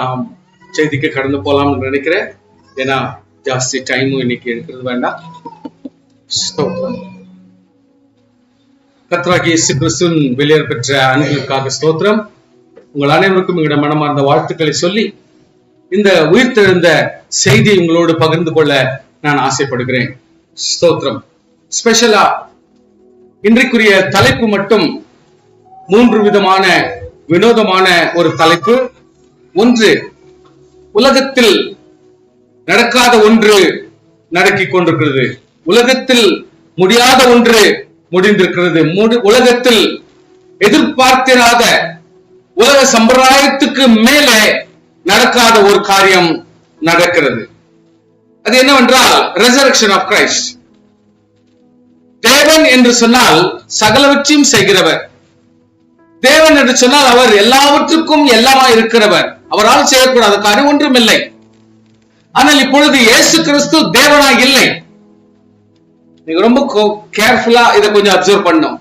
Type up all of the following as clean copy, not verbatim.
நாம் செய்திக்கு கடந்து போலாம்னு நினைக்கிறேன். ஏன்னா ஜாஸ்தி டைமும் இன்னைக்கு எடுக்கிறது வேண்டாம். கர்த்தராகிய இயேசு கிறிஸ்துவின் வெளியேற பெற்ற அன்புக்காக ஸ்தோத்திரம். உங்கள் அனைவருக்கும் எங்களுடைய மனமார்ந்த வாழ்த்துக்களை சொல்லி இந்த உயிர்த்தெழுந்த செய்தியை உங்களோடு பகிர்ந்து கொள்ள நான் ஆசைப்படுகிறேன். ஸ்தோத்திரம். ஸ்பெஷலா இன்றைக்குரிய தலைப்பு மட்டும் 3 விதமான வினோதமான ஒரு தலைப்பு. ஒன்று, உலகத்தில் நடக்காத ஒன்று நடக்கிக் கொண்டிருக்கிறது. உலகத்தில் முடியாத ஒன்று முடிந்திருக்கிறது. உலகத்தில் எதிர்பார்த்திராத உலக சம்பிரதாயத்துக்கு மேலே நடக்காத ஒரு காரியம் நடக்கிறது. அது என்னவென்றால் ரெசரக்ஷன் ஆஃப் கிரைஸ்ட். தேவன் என்று சொன்னால் சகலவற்றையும் செய்கிறவர். தேவன் என்று சொன்னால் அவர் எல்லாவற்றுக்கும் எல்லாமா இருக்கிறவர். அவரால் செய்யக்கூடாத காரியம் ஒன்றும் இல்லை. ஆனால் இப்பொழுது இயேசு கிறிஸ்து தேவனாய் இல்லை. நீங்க ரொம்ப கேர்ஃபுல்லா இதை கொஞ்சம் அப்சர்வ் பண்ணும்.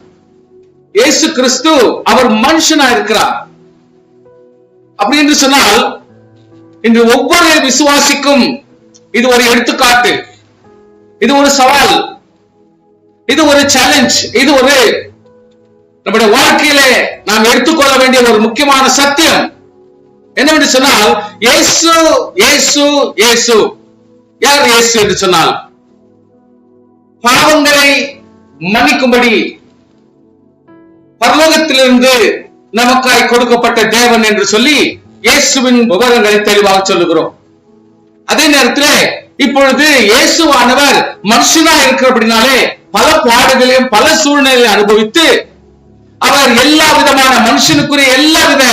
இயேசு கிறிஸ்து அவர் மனுஷனா இருக்கிறார். அப்படி என்று சொன்னால் இன்று ஒவ்வொரு விசுவாசிக்கும் இது ஒரு எடுத்துக்காட்டு, இது ஒரு சவால், இது ஒரு சேலஞ்ச், இது ஒரு நம்முடைய வாழ்க்கையிலே நாம் எடுத்துக்கொள்ள வேண்டிய ஒரு முக்கியமான சத்தியம். என்னவென்று சொன்னால் இயேசு இயேசு இயேசு. யார் இயேசு என்று சொன்னால் பாவங்களை மன்னிக்கும்படி பரலோகத்திலிருந்து நமக்காய் கொடுக்கப்பட்ட தேவன் என்று சொல்லி இயேசுவின் விவரங்களை தெளிவாக சொல்லுகிறோம். அதே நேரத்தில் இப்பொழுது இயேசுவானவர் மனுஷனா இருக்கிறபடினாலே பல பாடுகளையும் பல சூழ்நிலையை அனுபவித்து அவர் எல்லா விதமான மனுஷனுக்குரிய எல்லா வித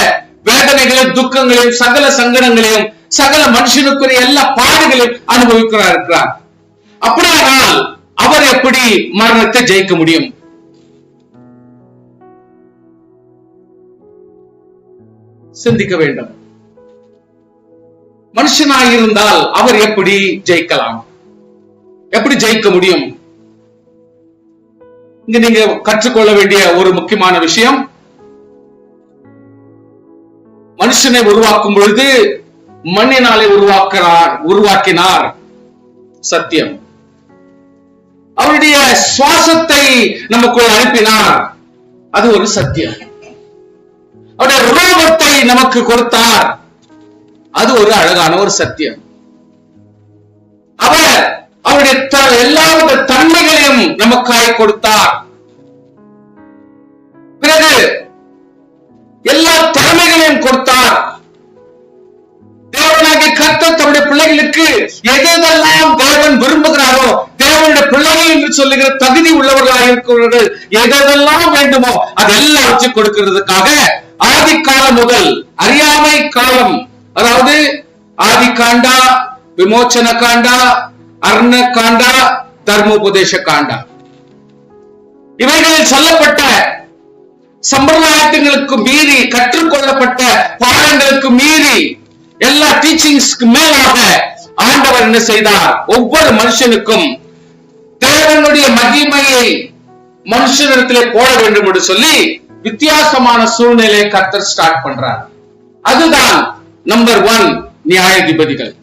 வேதனைகளையும் துக்கங்களையும் சகல சங்கடங்களையும் சகல மனுஷனுக்குரிய எல்லா பாடுகளையும் இருக்கிறார். அப்படியானால் அவர் எப்படி மரணத்தை ஜெயிக்க முடியும்? சிந்திக்க வேண்டும். மனுஷனாயிருந்தால் அவர் எப்படி ஜெயிக்கலாம்? எப்படி ஜெயிக்க முடியும்? இங்க நீங்க கற்றுக்கொள்ள வேண்டிய ஒரு முக்கியமான விஷயம், மனுஷனை உருவாக்கும் பொழுது மண்ணினாலே உருவாக்கினார். சத்தியம். அவருடைய சுவாசத்தை நமக்குள் அனுப்பினார். அது ஒரு சத்தியம். அவருடைய ரூபத்தை நமக்கு கொடுத்தார். அது ஒரு அழகான ஒரு சத்தியம். அவர் அவருடைய எல்லா தன்மைகளையும் நமக்காய் கொடுத்தார். பிறகு எல்லா திறமைகளையும் கொடுத்தார். தேவனாகிய கர்த்தர் தம்முடைய பிள்ளைகளுக்கு எதெல்லாம் தேவன் விரும்புகிறாரோ, தேவனுடைய பிள்ளைகள் என்று சொல்லுகிற தகுதி உள்ளவர்களாக இருக்கிறவர்கள் எதெல்லாம் வேண்டுமோ அதெல்லாம் வச்சு கொடுக்கிறதுக்காக ஆதி காலம் முதல் அறியாமை காலம், அதாவது ஆதி காண்டா, விமோச்சன காண்டா, அர்ண காண்டா, தர்மோபதேச காண்டா, இவைகளில் சொல்லப்பட்ட சம்பிரதாயங்களுக்கு மீறி கற்றுக்கொள்ளப்பட்ட பாடங்களுக்கு மீறி எல்லா டீச்சிங்ஸ்க்கு மேலாக ஆண்டவர் என்ன செய்தார்? ஒவ்வொரு மனுஷனுக்கும் தேவனுடைய மகிமையை மனுஷனிடத்திலே போட வேண்டும் என்று சொல்லி வித்தியாசமான சூழ்நிலையை கர்த்தர் ஸ்டார்ட் பண்றார். அதுதான் நம்பர் 1, நியாயாதிபதிகள்.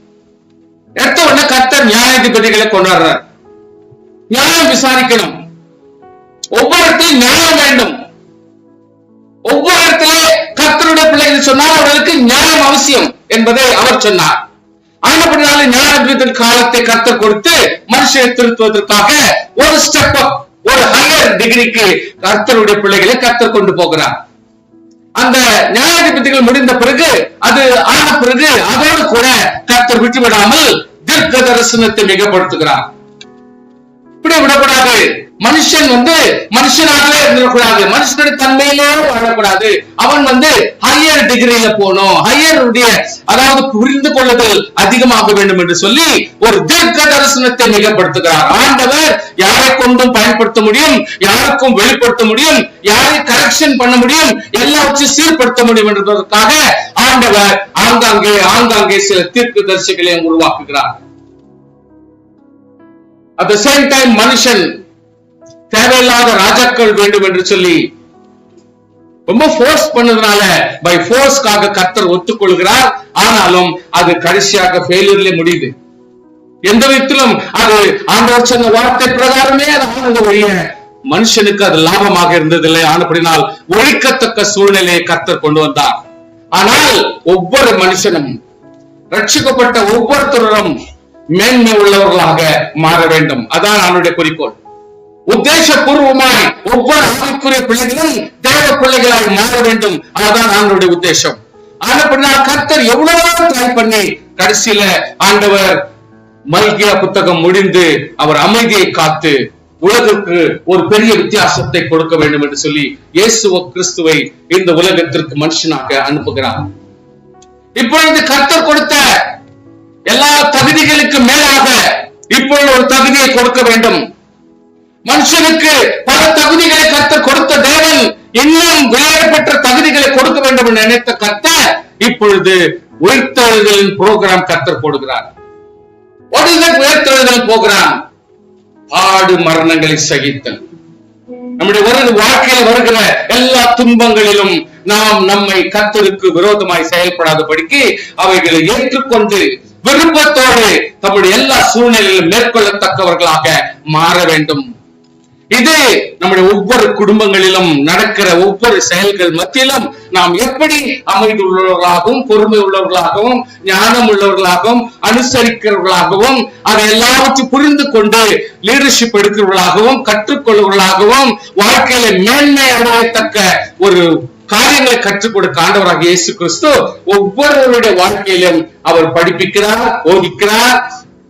எடுத்த உடனே கர்த்தர் நியாயாதிபதிகளை கொண்டாடுறார். நியாயம் விசாரிக்கணும். ஒவ்வொரு இடத்திலும் நியாயம் வேண்டும். ஒவ்வொரு இடத்துல கர்த்தருடைய பிள்ளைகள் சொன்னால் அவர்களுக்கு நியாயம் அவசியம் என்பதை அவர் சொன்னார். ஆனப்படினால நியாயாதிபதி காலத்தை கர்த்தர் கொடுத்து மனுஷனை திருத்துவதற்காக ஒரு ஸ்டெப் அப், ஒரு ஹையர் டிகிரிக்கு கர்த்தருடைய பிள்ளைகளை கர்த்தர் கொண்டு போகிறார். அந்த நியாயாதிபதிகள் முடிந்த பிறகு, அது ஆன பிறகு அதோடு கூட கர்த்தர் விட்டுவிடாமல் தீர்க்க தரிசனத்தை மிகப்படுத்துகிறார். இப்படி விடக்கூடாது. மனுஷன் மனுஷனாகவே இருந்துடக்கூடாது. மனுஷனுடைய தன்மையிலே வாழக்கூடாது. அவன் ஹையர் டிகிரியில போகணும். ஹையருடைய அதாவது புரிந்து கொள்ளுதல் அதிகமாக வேண்டும் என்று சொல்லி ஒரு தீர்க்க தரிசனத்தை மிகப்படுத்துகிறார். ஆண்டவர் யாரை கொண்டும் பயன்படுத்த முடியும், யாருக்கும் வெளிப்படுத்த முடியும், யாரை கரெக்ஷன் பண்ண முடியும், எல்லாவற்றையும் சீர்படுத்த முடியும் என்பதற்காக ஆண்டவர் ஆங்காங்கே சில தீர்க்க தரிசிகளையும் உருவாக்குகிறார். At the same time மனுஷன் தேவையில்லாத ராஜாக்கள் வேண்டும் என்று சொல்லி ரொம்ப ஃபோர்ஸ் பண்ணதுனால பை ஃபோர்ஸ்க்காக கர்த்தர் ஒத்துக்கொள்கிறார். ஆனாலும் அது கடைசியாக ஃபெயிலியர்ல முடியுது. எந்த விதத்திலும் அது ஆண்டவர் சொன்ன வார்த்தை பிரகாரமே அது ஆனது ஒழிய மனுஷனுக்கு அது லாபமாக இருந்ததில்லை. ஆனபடினால் ஒழிக்கத்தக்க சூழ்நிலையை கர்த்தர் கொண்டு வந்தார். ஆனால் ஒவ்வொரு மனுஷனும், ரட்சிக்கப்பட்ட ஒவ்வொருத்தரும் மேன்மை உள்ளவர்களாக மாற வேண்டும். அதான் அவனுடைய குறிக்கோள். உத்தேசபூர்வமாய் ஒவ்வொரு ஆவிக்குரிய பிள்ளைகளும் தேவ பிள்ளைகளாய் மாற வேண்டும். அதுதான் ஆண்டவருடைய உத்தேசம். ஆனபடினால் கர்த்தர் எவ்வளவு ட்ரை பண்ணி கடைசியில ஆண்டவர் மல்கியா புத்தகம் முடிந்து அவர் அமைதியை காத்து உலகுக்கு ஒரு பெரிய வித்தியாசத்தை கொடுக்க வேண்டும் என்று சொல்லி இயேசு கிறிஸ்துவை இந்த உலகத்திற்கு மனுஷனாக அனுப்புகிறார். இப்பொழுது கர்த்தர் கொடுத்த எல்லா தகுதிகளுக்கு மேலாக இப்பொழுது ஒரு தகுதியை கொடுக்க வேண்டும். மனுஷனுக்கு பல தகுதிகளை கர்த்தர் கொடுத்த தேவன் இன்னும் விளையாடப்பட்ட தகுதிகளை கொடுக்க வேண்டும் என்று நினைத்த கர்த்தர் இப்பொழுது உயிர்த்தெழுதலின் புரோகிராம் கர்த்தர் போடுகிறார். What is that உயிர்த்தெழுதல் புரோகிராம்? பாடு மரணங்களை சகித்தல். நம்முடைய வாழ்க்கையில் வருகிற எல்லா துன்பங்களிலும் நாம் நம்மை கர்த்தருக்கு விரோதமாய் செயல்படாதபடிக்கு அவைகளை ஏற்றுக்கொண்டு விருப்பத்தோடு நம்முடைய எல்லா சூழ்நிலையிலும் மேற்கொள்ளத்தக்கவர்களாக மாற வேண்டும். இது நம்முடைய ஒவ்வொரு குடும்பங்களிலும் நடக்கிற ஒவ்வொரு செயல்கள் மத்தியிலும் நாம் எப்படி அமைதி உள்ளவர்களாகவும், பொறுமை உள்ளவர்களாகவும், ஞானம் உள்ளவர்களாகவும், அனுசரிக்கிறவர்களாகவும், அதை எல்லாவற்றையும் புரிந்து கொண்டு லீடர்ஷிப் எடுக்கிறவர்களாகவும், கற்றுக்கொள்வர்களாகவும், வாழ்க்கையில மேன்மை அடையத்தக்க ஒரு காரியங்களை கற்றுக் கொடுக்க ஆண்டவராக இயேசு கிறிஸ்து ஒவ்வொருவருடைய வாழ்க்கையிலும் அவர் படிப்பிக்கிறார், போதிக்கிறார்.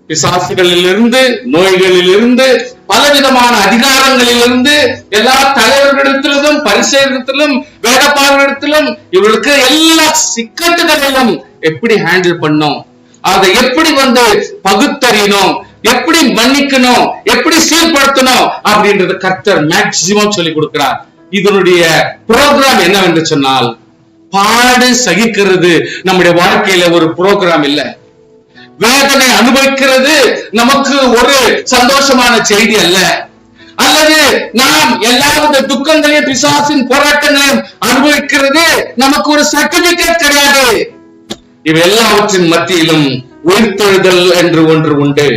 பிசாசுகளிலிருந்து, நோய்களிலிருந்து, பலவிதமான அதிகாரங்களிலிருந்து, எல்லா தலைவர்களிடத்திலும், பரிசேயரிடத்திலும், வேதபாரர்களிடத்திலும் இவர்களுக்கு எல்லா சிக்கட்டுகளிலும் எப்படி ஹேண்டில் பண்ணோம், அதை எப்படி பகுத்தறியணும், எப்படி மன்னிக்கணும், எப்படி சீர்படுத்தணும் அப்படின்றது கர்த்தர் மேக்சிமம் சொல்லி கொடுக்கிறார். இதனுடைய புரோகிராம் என்னவென்று சொன்னால், பாடு சகிக்கிறது நம்முடைய வாழ்க்கையில ஒரு புரோகிராம் இல்லை. வேதனை அனுபவிக்கிறது நமக்கு ஒரு சந்தோஷமான செய்தி அல்ல. அல்லது நாம் எல்லாவித துக்கங்களையும் பிசாசின் போராட்டங்களையும் அனுபவிக்கிறது நமக்கு ஒரு சர்டிபிகேட் கிடையாது. இவை எல்லாவற்றின் மத்தியிலும் உயிர்த்தெழுதல் என்று ஒன்று உண்டு.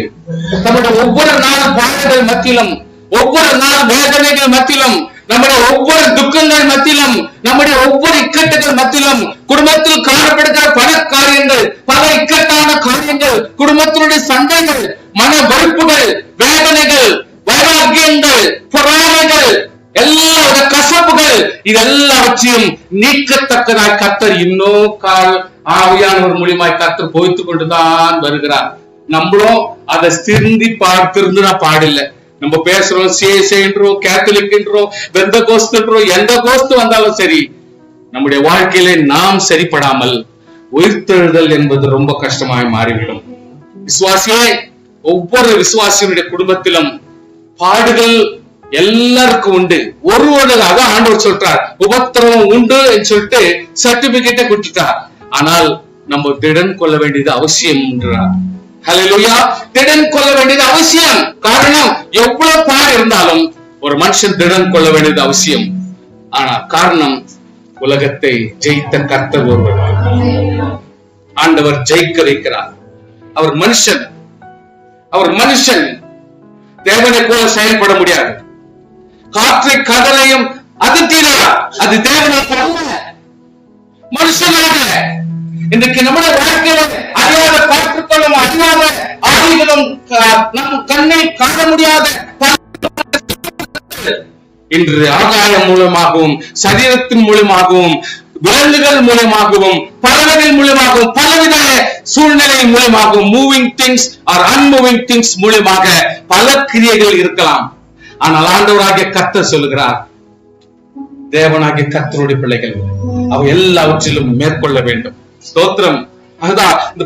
நம்முடைய ஒவ்வொரு நாளும் பாடுகள் மத்தியிலும், ஒவ்வொரு நாள் வேதனைகள் மத்தியிலும், நம்முடைய ஒவ்வொரு துக்கங்கள் மத்தியிலும், நம்முடைய ஒவ்வொரு இக்கட்டுகள் மத்தியிலும், குடும்பத்தில் காணப்படுகிற பல காரியங்கள், பல இக்கட்டான காரியங்கள், குடும்பத்தினுடைய சண்டைகள், மன வெறுப்புகள், வேதனைகள், வைராக்கியங்கள், பொறாமைகள், எல்லா கசப்புகள், இதெல்லாவற்றையும் நீக்கத்தக்கதாய் கர்த்தர் இன்னும் ஆவியானவர் மூலியமாய் கர்த்தர் போய்த்து கொண்டுதான் வருகிறார். நம்மளும் அதை திருந்தி திருந்தினா பாடில்லை. நம்ம பேசுறோம், சிஎஸ்ஐன்றோம், கேத்தலிக்ன்றோம், வெந்த கோஸ்துன்றோம், எந்த கோஸ்து வந்தாலும் சரி, நம்முடைய வாழ்க்கையில நாம் சரிப்படாமல் உயிர்த்தெழுதல் என்பது ரொம்ப கஷ்டமாய் மாறிவிடும். விசுவாசியே, ஒவ்வொரு விசுவாசியுடைய குடும்பத்திலும் பாடுகள் எல்லாருக்கும் உண்டு. ஒருவருக்காக ஆண்டவர் சொல்றார், உபத்திரவம் உண்டு என்று சொல்லிட்டு சர்டிபிகேட்டை கொடுத்துட்டார். ஆனால் நம்ம திடன் கொள்ள வேண்டியது அவசியம் என்றார். ஹல்லேலூயா. திடன் கொள்ள வேண்டியது அவசியம். காரணம், எவ்வளவு பாடு இருந்தாலும் ஒரு மனுஷன் திடன் கொள்ள வேண்டியது அவசியம். ஆனா காரணம், உலகத்தை ஜெயித்த கர்த்தர் ஒருவர். ஆண்டவர் ஜெயிக்க வைக்கிறார். அவர் மனுஷன். அவர் மனுஷன். தேவனை போல செயல்பட முடியாது. காற்றை கடலையும் அதிர்த்தினார். அது தேவனாக அல்ல, மனுஷனாக. இன்றைக்கு நம்முடைய வாழ்க்கையில அறியாத காற்றுக்களும், அறியாத ஆவிகளும், நம் கண்ணை காண முடியாத இன்று ஆகாயம் மூலமாகவும், சரீரத்தின் மூலமாகவும், விலங்குகள் மூலமாகவும், பறவைகள் மூலமாகவும், பலவித சூழ்நிலை மூலமாகவும், moving things are unmoving things மூலமாக பல கிரியைகள் இருக்கலாம். ஆனால் ஆண்டவராகிய கர்த்தர் சொல்லுகிறார், தேவனாகிய கர்த்தருடைய பிள்ளைகள் அவ எல்லாவற்றிலும் மேற்கொள்ள வேண்டும். ஸ்தோத்திரம். அதுதான் இந்த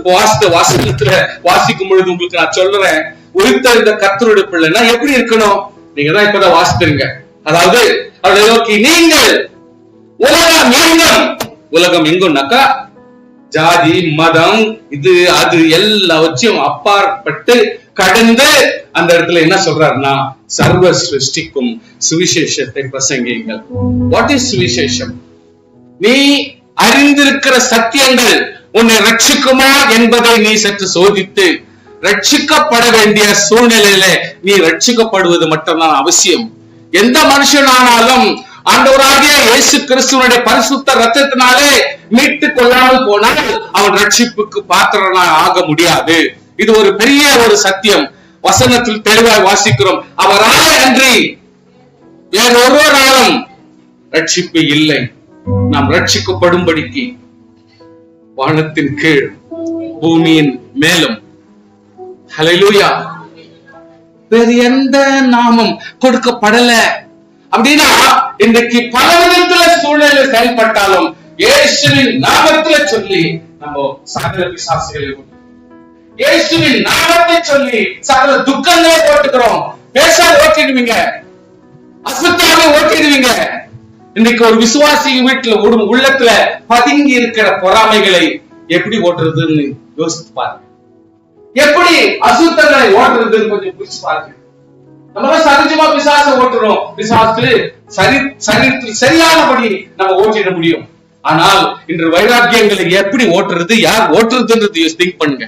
வாசகத்துல வாசிக்கும் பொழுது உங்களுக்கு நான் சொல்றேன், உயிர்த்தெழுந்த கர்த்தருடைய பிள்ளைன்னா எப்படி இருக்கணும்? நீங்க தான் இப்பதான் வாசிக்கிறீங்க. அதாவது அவருடைய நோக்கி நீங்கள் உலகம் எங்கும், உலகம் எங்கும்னாக்கா ஜாதி, மதம், இது அது எல்லாவற்றையும் அப்பாற்பட்டு கடந்து அந்த இடத்துல என்ன சொல்றாருன்னா, சர்வ சிருஷ்டிக்கும் சுவிசேஷத்தை பிரசங்கியுங்கள். வாட் இஸ் சுவிசேஷம்? நீ அறிந்திருக்கிற சத்தியங்கள் உன்னை ரட்சிக்குமா என்பதை நீ சற்று சோதித்து, ரட்சிக்கப்பட வேண்டிய சூழ்நிலையில நீ ரட்சிக்கப்படுவது மட்டும்தான் அவசியம். எந்த மனுஷனானாலும் ஆண்டவராகிய இயேசு கிறிஸ்துவனுடைய பரிசுத்த ரத்தத்தினாலே மீட்டுக் கொள்ளாமல் போனால் அவன் ரட்சிப்புக்கு பாத்திரனாக ஆக முடியாது. இது ஒரு பெரிய ஒரு சத்தியம். வசனத்தில் தெளிவாய் வாசிக்கிறோம். அவரால் அன்றி வேறொருவராலும் ரட்சிப்பு இல்லை. நாம் ரட்சிக்கப்படும்படிக்கு வானத்தின் கீழ் பூமியின் மேலும் ஹல்லேலூயா வேறு எந்த நாமம் கொடுக்கப்படல. அப்படின்னா இன்றைக்கு பல விதத்துல சூழ்நிலை செயல்பட்டாலும் இயேசுவின் நாமத்துல சொல்லி நம்ம சகல பிசாசுகளை, இயேசுவின் நாமத்தை சொல்லி சகல துக்கங்களை போட்டுக்கிறோம். பேசாத ஓட்டிடுவீங்க, அசுத்தாவை ஓட்டிடுவீங்க. இன்னைக்கு ஒரு விசுவாசி வீட்டுல உள்ளத்துல பதுங்கி இருக்கிற பொறாமைகளை எப்படி ஓட்டுறதுன்னு யோசித்து பாருங்க. எப்படி அசுத்தங்களை ஓட்டுறதுன்னு கொஞ்சம் புரிச்சு பாருங்க. நம்ம சகஜமா பிசாச ஓட்டுறோம். பிசாசு சரியானபடி நம்ம ஓட்டிட முடியும். ஆனால் இன்று வைராக்கியங்களை எப்படி ஓட்டுறது, யார் ஓட்டுறதுன்றது திங்க் பண்ணுங்க.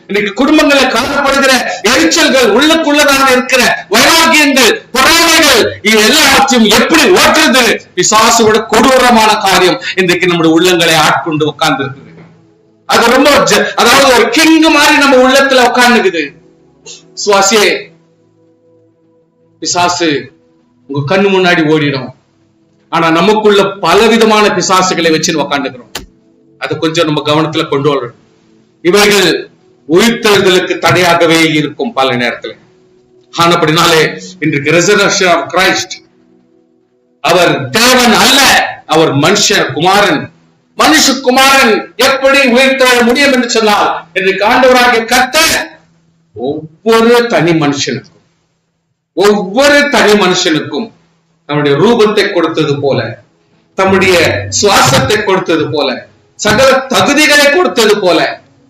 இன்னைக்கு குடும்பங்களை காணப்படுகிற எரிச்சல்கள், உள்ளுக்குள்ளதாக இருக்கிற வைராக்கியங்கள், பொறாமைகள், இது எல்லாவற்றையும் எப்படி ஓட்டுறது பிசாசுவோட கொடூரமான காரியம் இன்றைக்கு நம்முடைய உள்ளங்களை ஆட்கொண்டு உட்கார்ந்து இருக்குது. அது ரொம்ப, அதாவது ஒரு கிங் மாதிரி நம்ம உள்ளத்துல உட்கார்ந்துக்குது. சுவாசியே, பிசாசு உங்க கண்ணு முன்னாடி ஓடிடும். ஆனா நமக்குள்ள பலவிதமான பிசாசுகளை வச்சு உட்காந்துக்கிறோம். அது கொஞ்சம் நம்ம கவனத்துல கொண்டு வரணும். இவைகள் உயிர்த்தெழுதலுக்கு தடையாகவே இருக்கும் பல நேரத்தில். ஆனப்படினாலே இன்றைக்கு ரெசரக்ஷன் ஆஃப் கிரைஸ்ட், அவர் தேவன் அல்ல, அவர் மனுஷகுமாரன். மனுஷகுமாரன் எப்படி உயிர்த்தெழ முடியும் என்று சொன்னால், இன்றைக்கு ஆண்டவராகிய கர்த்தர் ஒவ்வொரு தனி மனுஷனுக்கும் நம்முடைய ரூபத்தை கொடுத்தது போல, தம்முடைய சுவாசத்தை கொடுத்தது போல, சகல தகுதிகளை கொடுத்தது போல,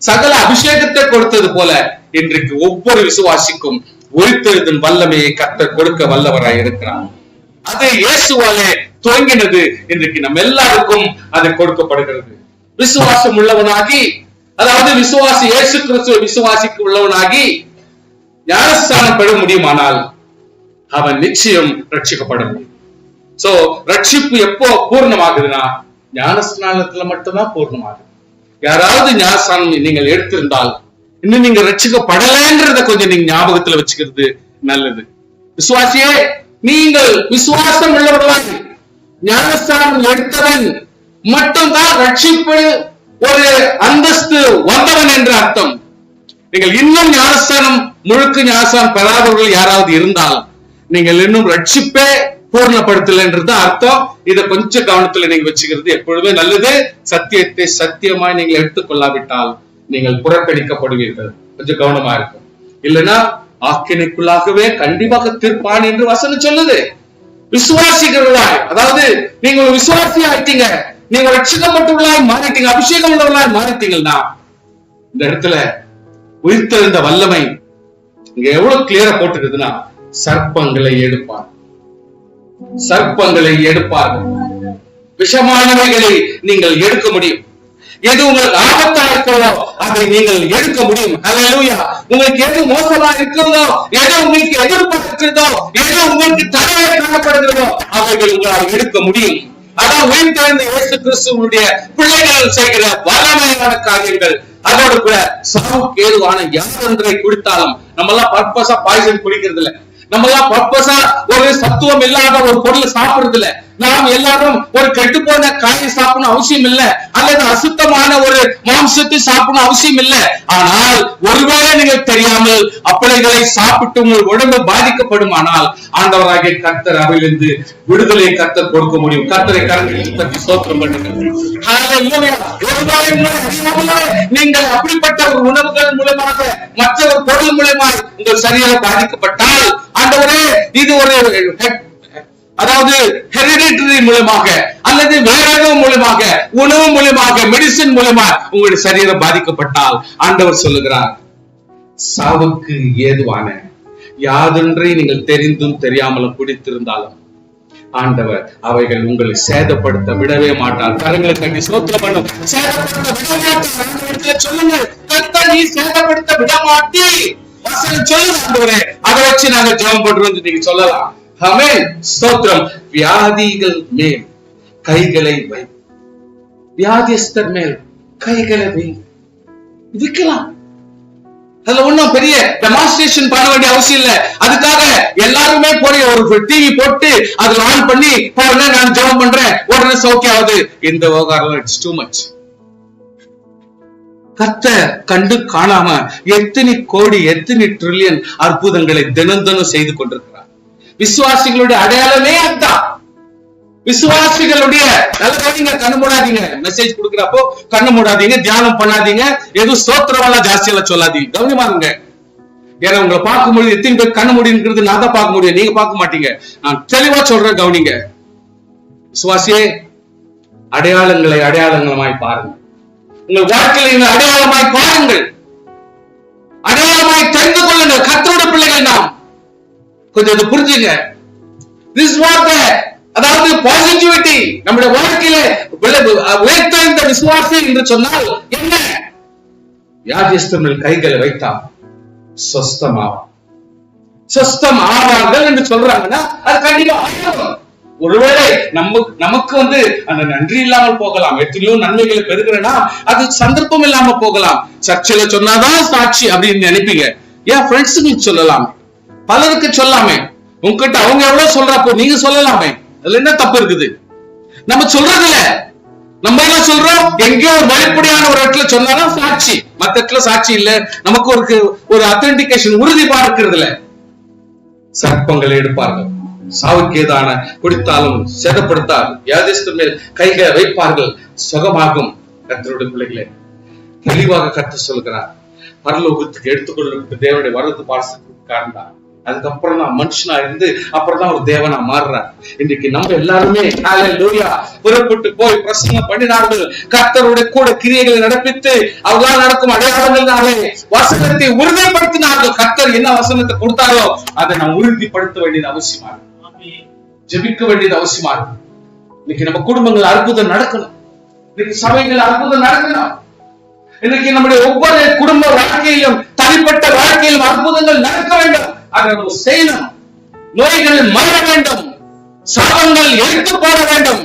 சகல அபிஷேகத்தை கொடுத்தது போல, இன்றைக்கு ஒவ்வொரு விசுவாசிக்கும் உயிர்த்தெழுதல் வல்லமையை கர்த்தர் கொடுக்க வல்லவராய் இருக்கிறார். அது இயேசுவாலே துவங்கினது. இன்றைக்கு நம்ம எல்லாருக்கும் அது கொடுக்கப்படுகிறது. விசுவாசம் உள்ளவனாகி, அதாவது விசுவாசி இயேசு கிறிஸ்துவ விசுவாசிக்கு உள்ளவனாகி ஞானஸ்தானம் பெற முடியுமானால் அவன் நிச்சயம் ரட்சிக்கப்பட முடியும். சோ ரட்சிப்பு எப்போ பூர்ணமாகுதுன்னா ஞானஸ்நானத்துல மட்டும்தான் பூர்ணமாகுது. யாராவது ஞானஸ்தானம் நீங்கள் எடுத்திருந்தால் இன்னும் நீங்க ரட்சிக்கப்படலைன்றத கொஞ்சம் நீங்க ஞாபகத்துல வச்சுக்கிறது நல்லது. விசுவாசியே, நீங்கள் விசுவாசம் உள்ளவர்களாக ஞானஸ்தானம் எடுத்தவன் மட்டும்தான் ரட்சிப்பு ஒரு அந்தஸ்து வந்தவன் என்று அர்த்தம். நீங்கள் இன்னும் ஞானஸ்தானம் முழுக்க ஞானஸ்தானம் பெறாதவர்கள் யாராவது இருந்தால் நீங்கள் இன்னும் ரட்சிப்பே பூர்ணப்படுத்தலைன்றது அர்த்தம். இதை கொஞ்சம் கவனத்துல நீங்க வச்சுக்கிறது எப்பொழுதுமே நல்லது. சத்தியத்தை சத்தியமாய் நீங்கள் எடுத்துக்கொள்ளாவிட்டால் நீங்கள் புறக்கணிக்கப்படுவீர்கள். கொஞ்சம் கவனமா இருக்கும். இல்லைன்னா ஆக்கினைக்குள்ளாகவே கண்டிப்பாக தீர்ப்பான் என்று வசனம் சொல்லுது. விசுவாசிகர்களாய், அதாவது நீங்க ஒரு விசுவாசி ஆயிட்டீங்க, நீங்க ரட்சிக்கப்பட்டுள்ளாய் மாறிட்டீங்க, அபிஷேகம் உள்ளவர்களாய் மாறிட்டீங்கன்னா இந்த இடத்துல உயிர்த்தெழுந்த வல்லமை இங்க எவ்வளவு கிளியரா போட்டுக்குதுன்னா, சர்ப்பங்களை எடுப்பார்கள், விஷமானவைகளை நீங்கள் எடுக்க முடியும். எது உங்களுக்கு ஆபத்தா இருக்கிறதோ அதை நீங்கள் எடுக்க முடியும். ஹல்லேலூயா. உங்களுக்கு எது மோசமா இருக்கிறதோ, எது உங்களுக்கு எதிர்பார்க்கிறதோ, எது உங்களுக்கு தடையாக காணப்படுகிறதோ அவைகள் உங்களால் எடுக்க முடியும். அதான் உயிர்த்தெழுந்த இயேசு கிறிஸ்துவினுடைய பிள்ளைகள் செய்கிற வல்லமையான காரியங்கள். அதோடு கூட சாவுக்கு ஏதுவான யாரொன்றை குடித்தாலும், நம்ம எல்லாம் பர்பஸா பாய்சன் குடிக்கிறது இல்ல, நம்ம எல்லாம் பர்பஸா ஒரு சத்துவம் இல்லாத ஒரு பொருளை சாப்பிடுறது இல்ல, நாம் எல்லாரும் ஒரு கெட்டு போன காயை சாப்பிடணும் அவசியம் இல்ல, அல்லது அசுத்தமான ஒரு மாம்சத்தை சாப்பிடணும் அவசியம் இல்ல. ஆனால் ஒருவேளை நீங்கள் தெரியாமல் அப்படிகளை சாப்பிட்டு உங்கள் உடம்பு பாதிக்கப்படுமானால் ஆண்டவராகிய கர்த்தர் அவையிலிருந்து விடுதலை கர்த்தர் கொடுக்க முடியும். கர்த்தரை கரங்களில் பற்றி ஸ்தோத்திரம் பண்ணுங்கள். நீங்கள் அப்படிப்பட்ட ஒரு உணவுகள் மூலமாக, மற்ற ஒரு பொருள் மூலமாக உங்கள் சரீரம் பாதிக்கப்பட்டால், ஆண்டவரே இது ஒரு அதாவது ஹெரிடிட்டரி மூலமாக அல்லது வேற ஏதோ மூலமாக, உணவு மூலமாக, மெடிசின் மூலமாக உங்களுடைய சரீரம் பாதிக்கப்பட்டால் ஆண்டவர் சொல்லுகிறார், சாவுக்கு ஏதுவான யாதொன்றை நீங்கள் தெரிந்தும் தெரியாமலும் குடித்திருந்தாலும், ஆண்டவர் அவைகள் உங்களை சேதப்படுத்த விடவே மாட்டார். கரங்களை கட்டி ஸ்தோத்திரம் பண்ணும். சேதப்படுத்த விட மாட்டார். சொல்லுங்க, கர்த்தர் நீ சேதப்படுத்த விட மாட்டீ. வசனம் சொல்லுங்க ஆண்டவரே, அதை வச்சு நாங்க ஜெபம் பண்றோம் நீங்க சொல்லலாம். ஆமென். ஸ்தோத்திரம். வியாதிகள் மேல் கைகளை வை. வியாதிஸ்தர் மேல் கைகளை வை. விக்கலாம். அதுல ஒண்ணும் பெரிய டெமான்ஸ்ட்ரேஷன் பண்ண வேண்டிய அவசியம் இல்ல. அதுக்காக எல்லாருமே போய் ஒரு டிவி போட்டு அதுல ஆன் பண்ணி பாருங்க நான் ஜெபம் பண்றேன் உடனே சௌக்கியம் ஆகுது. இந்த விவகாரம் இட்ஸ் டூ மச். கர்த்தர் கண்டு காணாம எத்தனை கோடி எத்தனை ட்ரில்லியன் அற்புதங்களை தினம் தினம் செய்து கொண்டிருக்கிறார். விசுவாசிகளுடைய அடையாளமே அதான். விசுவாசிகளுடைய நல்ல கண்ணு மூடாதீங்க. மெசேஜ் கொடுக்கிறப்போ கண்ணு மூடாதீங்க, தியானம் பண்ணாதீங்க, எதுவும் ஸ்தோத்திரம் எல்லாம் ஜாஸ்தியெல்லாம் சொல்லாதீங்க. கவனமா இருங்க. ஏன்னா உங்களை பார்க்கும்போது எத்தனை பேர் கண்ணு மூடிங்கிறது நான் தான் பார்க்க முடியும், நீங்க பார்க்க மாட்டீங்க. நான் தெளிவா சொல்றேன், கவனிங்க. விசுவாசியே, அடையாளங்களை அடையாளங்களமாய் பாருங்க. உங்கள் வாழ்க்கையில் அடையாளமாய் பாருங்கள், அடையாளமாய் தெரிந்து கொள்ளுங்கள். கர்த்தரோட பிள்ளைகள் நாம் கொஞ்சம் இதை புரிஞ்சுங்க. அதாவது பாசிட்டிவிட்டி நம்முடைய வாழ்க்கையில உயர்த்த இந்த விசுவாசம் என்று சொன்னால் என்ன? வியாதிஸ்தர்கள் கைகளை வைத்தால் சொஸ்தம் ஆவார்கள் என்று சொல்றாங்கன்னா அது கண்டிப்பா ஆகும். ஒருவேளை நமக்கு அந்த நன்றி இல்லாமல் போகலாம். எத்தனையோ நன்மைகளை பெறுகிறேன்னா அது சந்தர்ப்பம் இல்லாம போகலாம். சர்ச்சையில சொன்னாதான் சாட்சி அப்படின்னு நினைப்பீங்க. ஏன் ஃப்ரெண்ட்ஸுக்கு சொல்லலாமே, பலருக்கு சொல்லாமே. உங்ககிட்ட அவங்க எவ்வளவு சொல்றப்போ நீங்க சொல்லலாமே. அதுல என்ன தப்பு இருக்குது? நம்ம சொல்றது இல்ல. நம்ம என்ன சொல்றோம்? எங்கேயோ ஒரு வெளிப்படையான ஒரு இடத்துல சொன்னாலும் சாட்சி, மத்த இடத்துல சாட்சி இல்ல. நமக்கு ஒரு அத்தென்டிகேஷன் உறுதிப்பாடு இருக்கிறது இல்ல. சர்ப்பங்களை எடுப்பார்கள், சாவுக்கு ஏதான குடித்தாலும் சேதப்படுத்தால் வியாதிஸ்தர் மேல் கைகளை வைப்பார்கள், சுகமாகும். கர்த்தருடைய பிள்ளைகளே, தெளிவாக கர்த்தர் சொல்கிறார். பரலோகத்துக்கு எடுத்துக்கொள்ளப்பட்ட தேவனுடைய வரத்து பாசத்துக்கு காரணம். அதுக்கப்புறம் தான் மனுஷனா இருந்து அப்புறம் தான் ஒரு தேவனா மாறுறார். இன்னைக்கு நம்ம எல்லாருமே ஹல்லேலூயா புறப்பட்டு போய் பிரசங்கம் பண்ணினார்கள். கர்த்தருடைய கூட கிரியைகளை நடப்பித்து அவர்களால் நடக்கும் அடையாளங்களாலே வசனத்தை உறுதிப்படுத்தினார்கள். கர்த்தர் என்ன வசனத்தை கொடுத்தாரோ அதை நாம் உறுதிப்படுத்த வேண்டியது அவசியமா இருக்கு. ஜெபிக்க வேண்டியது அவசியமா இருக்கு. இன்னைக்கு நம்ம குடும்பங்கள் அற்புதம் நடக்கணும். இன்னைக்கு சபைகள் அற்புதம் நடக்கணும். இன்னைக்கு நம்முடைய ஒவ்வொரு குடும்ப வாழ்க்கையிலும் தனிப்பட்ட வாழ்க்கையிலும் அற்புதங்கள் நடக்க வேண்டும். அதை நம்ம செய்யணும். நோய்கள் மாற வேண்டும், சாபங்கள் எடுத்து போட வேண்டும்.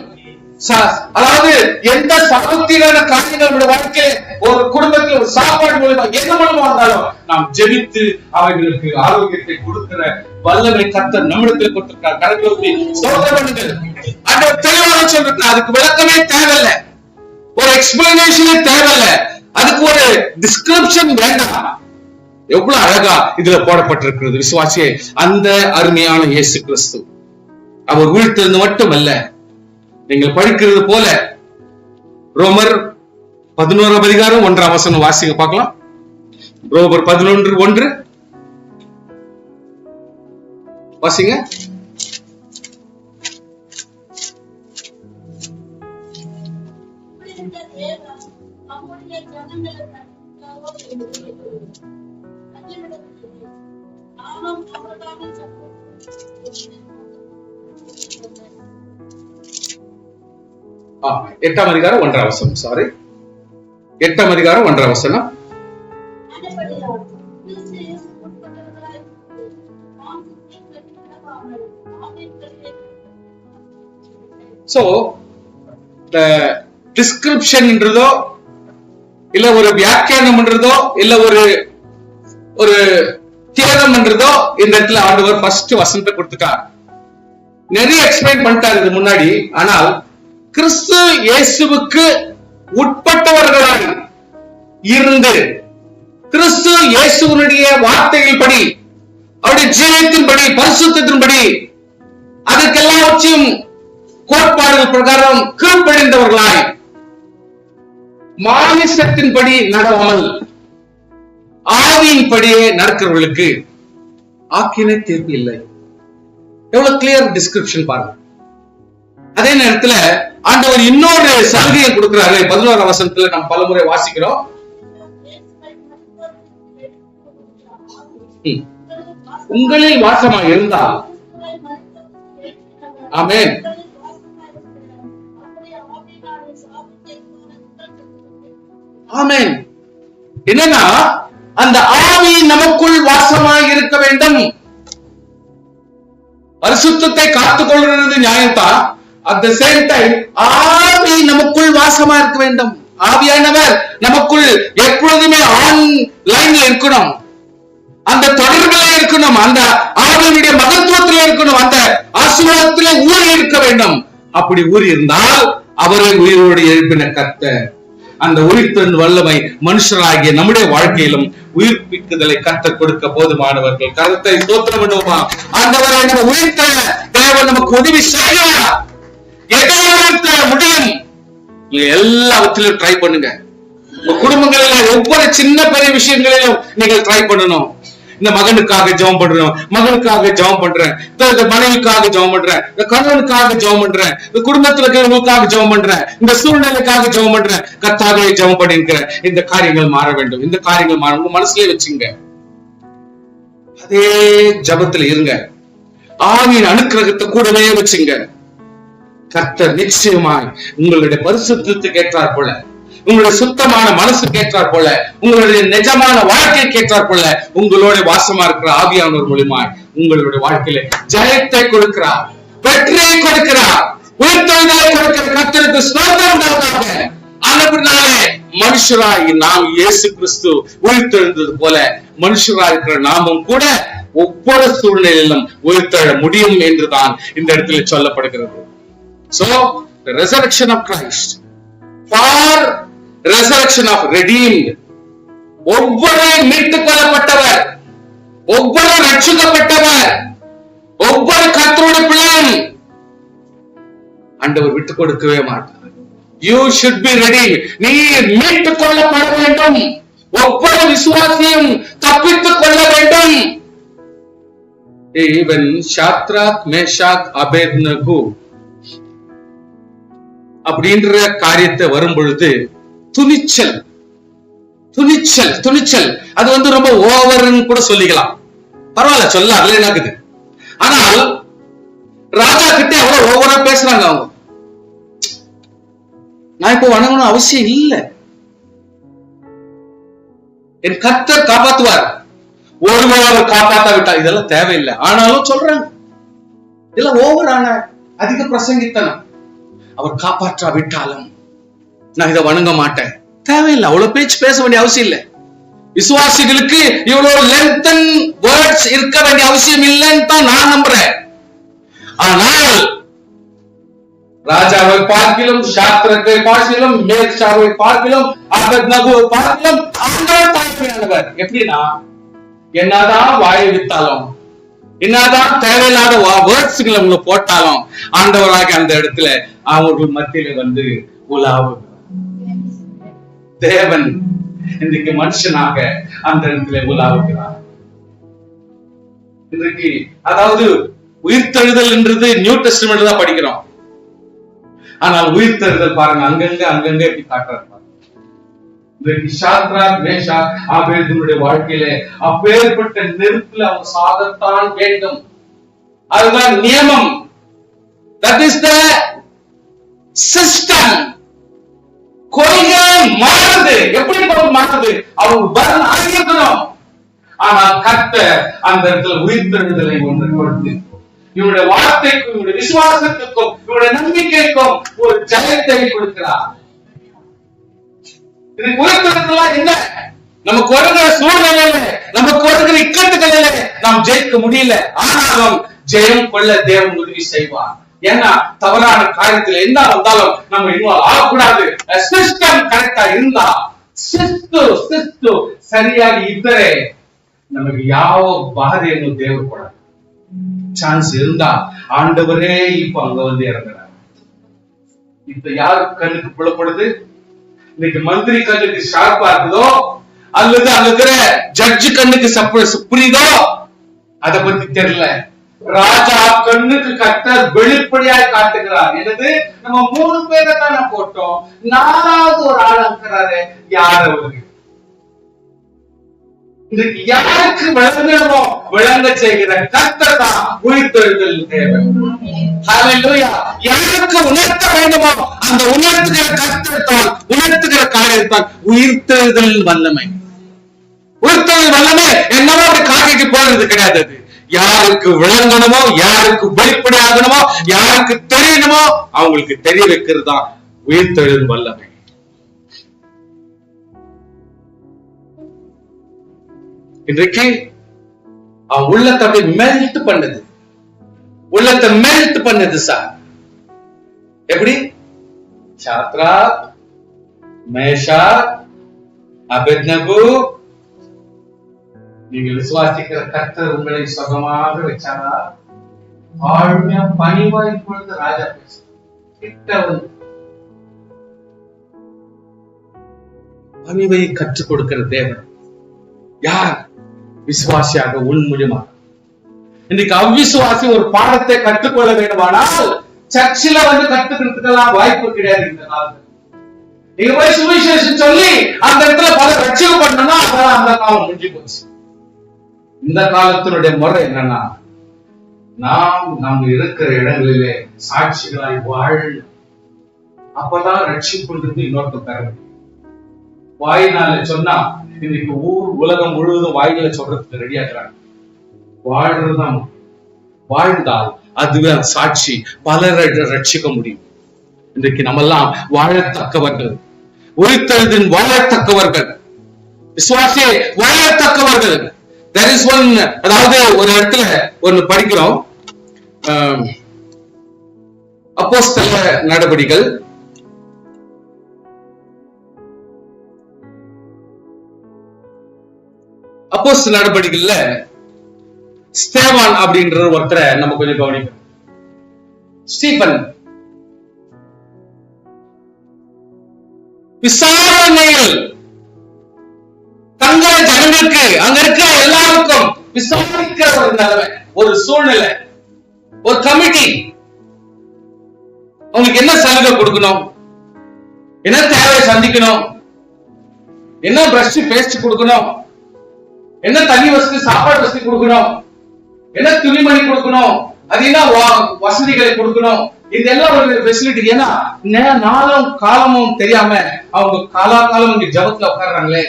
அதாவது எந்த சாபத்திலான காரியங்கள் நம்முடைய வாழ்க்கையில் ஒரு குடும்பத்தில் ஒரு சாப்பாடு மூலமா எது மூலமா இருந்தாலும் நாம் ஜெபித்து அவைகளுக்கு ஆரோக்கியத்தை கொடுக்கிற வல்லமை கர்த்தர் நம்மிடத்தில் கொடுத்திருக்கிறார். கரங்களை ஸ்தோத்திரம் பண்ணுங்கள். ஆண்டவர் தெளிவாக சொல்லிருக்கிறார். அதுக்கு விளக்கமே தேவையில்லை, ஒரு எக்ஸ்பிளனேஷனே தேவையில்லை, அதுக்கு ஒரு டிஸ்கிரிப்ஷன் வேண்டாம். எவ்வளவு அழகா இதுல போடப்பட்டிருக்கிறது. விசுவாசியே, அந்த அருமையான இயேசு கிறிஸ்து அவர் உயிர்த்தெழுந்து மட்டுமல்ல, நீங்கள் படிக்கிறது போல ரோமர் 11 அதிகாரம் 1 வசனம் வாசிங்க பார்க்கலாம். ரோமர் 11:1 வாசிங்க. எட்டாம் அதிகாரம் 1 வசனம். சாரி, 8ஆம் அதிகாரம் 1 வசனம். சோ டிஸ்கிரிப்ஷன் என்றதோ இல்ல ஒரு வியாக்கியானம் என்றதோ இல்ல ஒரு தியரம் என்றதோ இந்த இடத்துல ஆண்டவர் ஃபர்ஸ்ட் வசனத்தை கொடுத்துட்டார். நிறைய எக்ஸ்பிளைன் பண்ணிட்டார் இது முன்னாடி. ஆனால் கிறிஸ்து இயேசுவுக்கு உட்பட்டவர்களாய் இருந்து கிறிஸ்து இயேசுவினுடைய வார்த்தையின்படி அவருடைய ஜீவத்தின்படி பரிசுத்தத்தின்படி அதுக்கெல்லாவற்றையும் கோட்பாடுகள் பிரகாரம் கீழ்ப்படிந்தவர்களாய் மாமிசத்தின்படி நடவாமல் ஆவியின்படியே நடக்கிறவர்களுக்கு ஆக்கினை தீர்ப்பு இல்லை. எவ்வளவு கிளியர் டிஸ்கிரிப்ஷன் பாருங்க. அதே நேரத்துல ஆண்டவர் இன்னொரு சலுகையை கொடுக்கிறாரு. 11ஆம் வசனத்துல நாம் பலமுறை வாசிக்கிறோம். உங்களில் வாசமா இருந்தால் ஆமென். ஆமென். என்னன்னா அந்த ஆவி நமக்குள் வாசமாய் இருக்க வேண்டும். பரிசுத்தத்தை காத்துக் கொள்வது நியாயம்தான். அட் த சேம் டைம் ஆவி நமக்குள் வாசமா இருக்க வேண்டும். ஆவியானவர் நமக்குள் எப்பொழுதுமே ஆன்லைன்ல இருக்கணும், அந்த தொடர்பிலே இருக்கணும், அந்த ஆவியினுடைய மகத்துவத்திலே இருக்கணும், அந்த ஆசீர்வாதத்திலே ஊறி இருக்க வேண்டும். அப்படி ஊறி இருந்தால் அவரை உயிரோடு எழுப்பின கர்த்தர் அந்த உயிர்த்தெழுந்த வல்லமை மனுஷராகிய நம்முடைய வாழ்க்கையிலும் உயிர்ப்பிக்குதலை கர்த்தர் கொடுக்க போதுமானவர்கள். கர்த்தரை ஸ்தோத்திரம் பண்ணுவோமா? ஆண்டவரை நம்ம உயிர்த்த தேவன் நமக்கு உதவி செய்வார். எதை முடியும் எல்லாவற்றிலும் ட்ரை பண்ணுங்க. உங்க குடும்பங்களில் ஒவ்வொரு சின்ன பெரிய விஷயங்களிலும் நீங்கள் ட்ரை பண்ணணும். இந்த மகனுக்காக ஜெபம் பண்றோம், மகனுக்காக ஜெபம் பண்றேன், இந்த மனைவிக்காக ஜெபம் பண்றேன், இந்த கணவனுக்காக ஜெபம் பண்றேன், இந்த குடும்பத்துல இருக்கிறவங்களுக்காக ஜெபம் பண்றேன், இந்த சூழ்நிலைக்காக ஜெபம் பண்றேன், கர்த்தாவே ஜெபம் பண்ணிருக்கிறேன். இந்த காரியங்கள் மாற வேண்டும், இந்த காரியங்கள் மாற உங்க மனசுலயே வச்சுங்க. அதே ஜபத்துல இருங்க. ஆவியின் அனுக்கிரகத்தை கூடவே வச்சுங்க. கர்த்தர் நிச்சயமாய் உங்களுடைய பரிசுத்தத்துக்கு ஏற்றார் போல, உங்களுடைய சுத்தமான மனசு கேட்டார் போல, உங்களுடைய நிஜமான வாழ்க்கை கேட்டார் போல உங்களோட வாசமா இருக்கிற ஆவியானவர் மூலமாய் உங்களுடைய வாழ்க்கையில ஜெயத்தை கொடுக்கிறார், வெற்றியை கொடுக்கிறார், உயிர்த்தெழுதலை கொடுக்கிற கர்த்தருக்கு ஸ்தோத்திரம் உண்டாவதாக. ஆனபடினாலே மனுஷராய் நாம் இயேசு கிறிஸ்து உயிர்த்தெழுந்தது போல மனுஷராய் இருக்கிற நாமும் கூட ஒவ்வொரு சூழ்நிலையிலும் உயிர்த்தெழ முடியும் என்றுதான் இந்த இடத்துல சொல்லப்படுகிறது. So the resurrection of Christ for resurrection of redeemed, ஒவ்வொரு மீட்டுக் கொள்ளப்பட்டவர், ஒவ்வொரு ரட்சிக்கப்பட்டவர், ஒவ்வொரு கர்த்தருடைய பிள்ளையும் ஆண்டவர் விட்டுக் கொடுக்கவே மாட்டார். You should be ready. நீ மீட்டுக் கொள்ளப்பட வேண்டும். ஒவ்வொரு விசுவாசியும் தப்பித்துக் கொள்ள வேண்டும். Even Shadrach, Meshach, Abednego அப்படின்ற காரியத்தை வரும் பொழுது துணிச்சல் துணிச்சல் துணிச்சல் அது ரொம்ப ஓவர்னு கூட சொல்லிக்கலாம். பரவாயில்ல, சொல்ல அதுல என்னக்குது. ஆனால் ராஜா கிட்ட அவ்வளவு ஓவரா பேசுறாங்க. அவங்க நான் இப்போ வணங்கணும் அவசியம் இல்லை, என் கர்த்தர் காப்பாத்துவார், ஒருவர் காப்பாற்றாவிட்டா இதெல்லாம் தேவையில்லை. ஆனாலும் சொல்றாங்க இதெல்லாம் ஓவரான அதிக பிரசங்கித்தனம். அவர் காப்பாற்றாவிட்டாலும் நான் இதை வணங்க மாட்டேன். தேவையில்லை, அவ்வளவு பேச்சு பேச வேண்டிய அவசியம் இல்லை. விசுவாசிகளுக்கு இவ்வளவு லென்த்தன் வேர்ட்ஸ் இருக்க வேண்டிய அவசியம் இல்லைன்னு தான் நான் நம்புறேன். ஆனால் ராஜாவை பார்க்கிலும், சாத்ராக்கை பார்க்கிலும், மேஷாக்கை பார்க்கிலும், அபேத்நேகோவை பார்க்கிலும் ஆண்டவர் தாழ்மையானவர். எப்படின்னா என்னதான் வாயை வித்தாலும், என்னதான் தேவையில்லாத வேர்ட்ஸ்களை உங்களை போட்டாலும் ஆண்டவராக அந்த இடத்துல அவர்கள் மத்தியில உலாவுகிறார். தேவன் இன்றைக்கு மனுஷனாக அந்த இடத்துல உலாவுகிறார். இன்றைக்கு அதாவது உயிர்த்தெழுதல் என்றது நியூ டெஸ்டமென்ட்ல தான் படிக்கிறோம். ஆனால் உயிர்த்தெழுதல் பாருங்க அங்கங்க அங்கங்க எப்படி காட்டுறாரு. இன்றைக்கு சாத்ராக், மேஷாக், ஆபேத்நேகோவுடைய வாழ்க்கையில அப்பேற்பட்ட நெருப்புல அவங்க சாகத்தான் வேண்டும். அதுதான் நியமம். That is the system. கொள்கை மாறுது. எப்படி மாறுது? அவங்க பலன் ஆகியிருக்கணும். ஆனால் கர்த்தர் அந்த இடத்துல உயிர்த்தெழுதலை ஒன்று கொடுத்து இவருடைய வார்த்தைக்கும், இவருடைய விசுவாசத்துக்கும், இவருடைய நம்பிக்கைக்கும் ஒரு ஜெயத்தை கொடுக்கிறார். இதுக்கு உயிர்த்தெழுதலாம் என்ன? நமக்கு வருகிற சூழ்நிலையில, நமக்கு வருகிற இக்கட்டுகளில நாம் ஜெயிக்க முடியல. ஆனாலும் ஜெயம் கொள்ள தேவன் உதவி செய்வார். ஏன்னா தவறான காரியத்தில் என்ன வந்தாலும் நம்ம இன்வால்வ் ஆகக்கூடாது. சிஸ்டம் கரெக்டா இருந்தா, சிஸ்து சரியாக இத்தரே நமக்கு ಯಾವ ಬಾಧೆಯನ್ನು ದೇವರು ಕೊಡ ಚಾನ್ಸ್ இருந்தா ஆண்டவரே இப்ப அங்க இறங்குறாரு. இப்ப யாரு கண்ணுக்கு புலப்படுது? இன்னைக்கு மந்திரி கண்ணுக்கு ஷார்ப்பா இருக்குதோ, அல்லது அங்க இருக்கிற ஜட்ஜு கண்ணுக்கு புரியுதோ, அதை பத்தி தெரியல. ராஜா கண்ணுக்கு கர்த்தர் வெளிப்படையாய் காட்டுகிறார். என்னது? நம்ம 3 பேரை தானே போட்டோம், 4வது ஒரு ஆள் இருக்கிறாரு. யார் அவரு? இதுக்கு யாருக்கு விளங்கணுமோ விளங்க செய்கிற கர்த்தர் தான் உயிர்த்தெழுதல் தேவை. ஹல்லேலூயா. யாருக்கு உணர்த்த வேண்டுமோ அந்த உணர்த்துகிற கர்த்தத்தால், உணர்த்துகிற காரியத்தால் உயிர்த்தெழுதல் வல்லமை. உயிர்த்தெழுதல் வல்லமை என்னவோ ஒரு காக்கைக்கு போறது கிடையாது. யாருக்கு விளங்கணுமோ, யாருக்கு வெளிப்படையாகணுமோ, யாருக்கு தெரியணுமோ அவங்களுக்கு தெரிய வைக்கிறது தான் உயிர்த்தெழுதல் வல்லமை. இன்றைக்கு உள்ளத்தை அப்படியே மெல்ட் பண்ணுது, உள்ளத்தை மெல்ட் பண்ணுது சார். எப்படி? சாத்ராக், மேஷாக், அபேத்நேகோ, நீங்கள் விசுவாசிக்கிற கர்த்தர் உங்களை சுகமாக வச்சாரா? ஆழ்மையா பணிவாய் பொழுது ராஜா பேச கிட்ட வந்து பணிவை கற்றுக் கொடுக்கிற தேவன் யார்? விசுவாசியாக உள் மூலியமா. இன்னைக்கு அவ்விசுவாசி ஒரு பாடத்தை கற்றுக்கொள்ள வேண்டுமானால் சர்ச்சில வந்து கற்றுக்கிறதுக்கெல்லாம் வாய்ப்பு கிடையாது. இந்த காலத்துல நீங்க போய் சுவிசேஷம் சொல்லி அந்த இடத்துல பல ரட்சிக்கப்படணும்னா அதெல்லாம் அந்த காலம் முடிஞ்சு போச்சு. இந்த காலத்தினுடைய முறை என்னன்னா, நாம் நம்ம இருக்கிற இடங்களிலே சாட்சிகளாய் வாழ், அப்பதான் ரட்சிப்புன்றது இன்னொருத்தர் பெற முடியும். வாயினால சொன்னா இன்னைக்கு ஊர் உலகம் முழுவதும் வாயில சொல்றதுக்கு ரெடியா இருக்கிறாங்க. வாழ்றதுதான், வாழ்ந்தால் அதுவே சாட்சி, பலரை ரட்சிக்க முடியும். இன்றைக்கு நம்ம எல்லாம் வாழத்தக்கவர்கள், உயிர்த்தெழுதின் வாழத்தக்கவர்கள், விசுவாசி வாழத்தக்கவர்கள். There is one, அதாவது ஒரு இடத்துல ஒன்னு படிக்கிறோம், அப்போஸ்தல நடபடிகள் அப்போஸ்தல நடபடிகள்ல ஸ்தேவான் அப்படின்ற ஒருத்தரை நம்ம கொஞ்சம் கவனிக்கணும். ஸ்டீபன் விசாரணையில் தங்க ஜனங்களுக்கு, அங்க இருக்க எல்லாருக்கும் விசாரிக்கிற ஒரு நிலைமை, ஒரு சூழ்நிலை, ஒரு கமிட்டி. அவங்களுக்கு என்ன சலுகை கொடுக்கணும், என்ன தேவையை சந்திக்கணும், என்ன பிரஷ் பேஸ்ட் கொடுக்கணும், என்ன தண்ணி வசதி, சாப்பாடு வசதி கொடுக்கணும், என்ன துணிமணி கொடுக்கணும், அது என்ன வசதிகளை கொடுக்கணும், இதெல்லாம் ஒரு ஃபெசிலிட்டி. ஏன்னா நாளும் காலமும் தெரியாம அவங்க காலாகாலம் இங்க ஜபத்துல உட்கார்றாங்களே.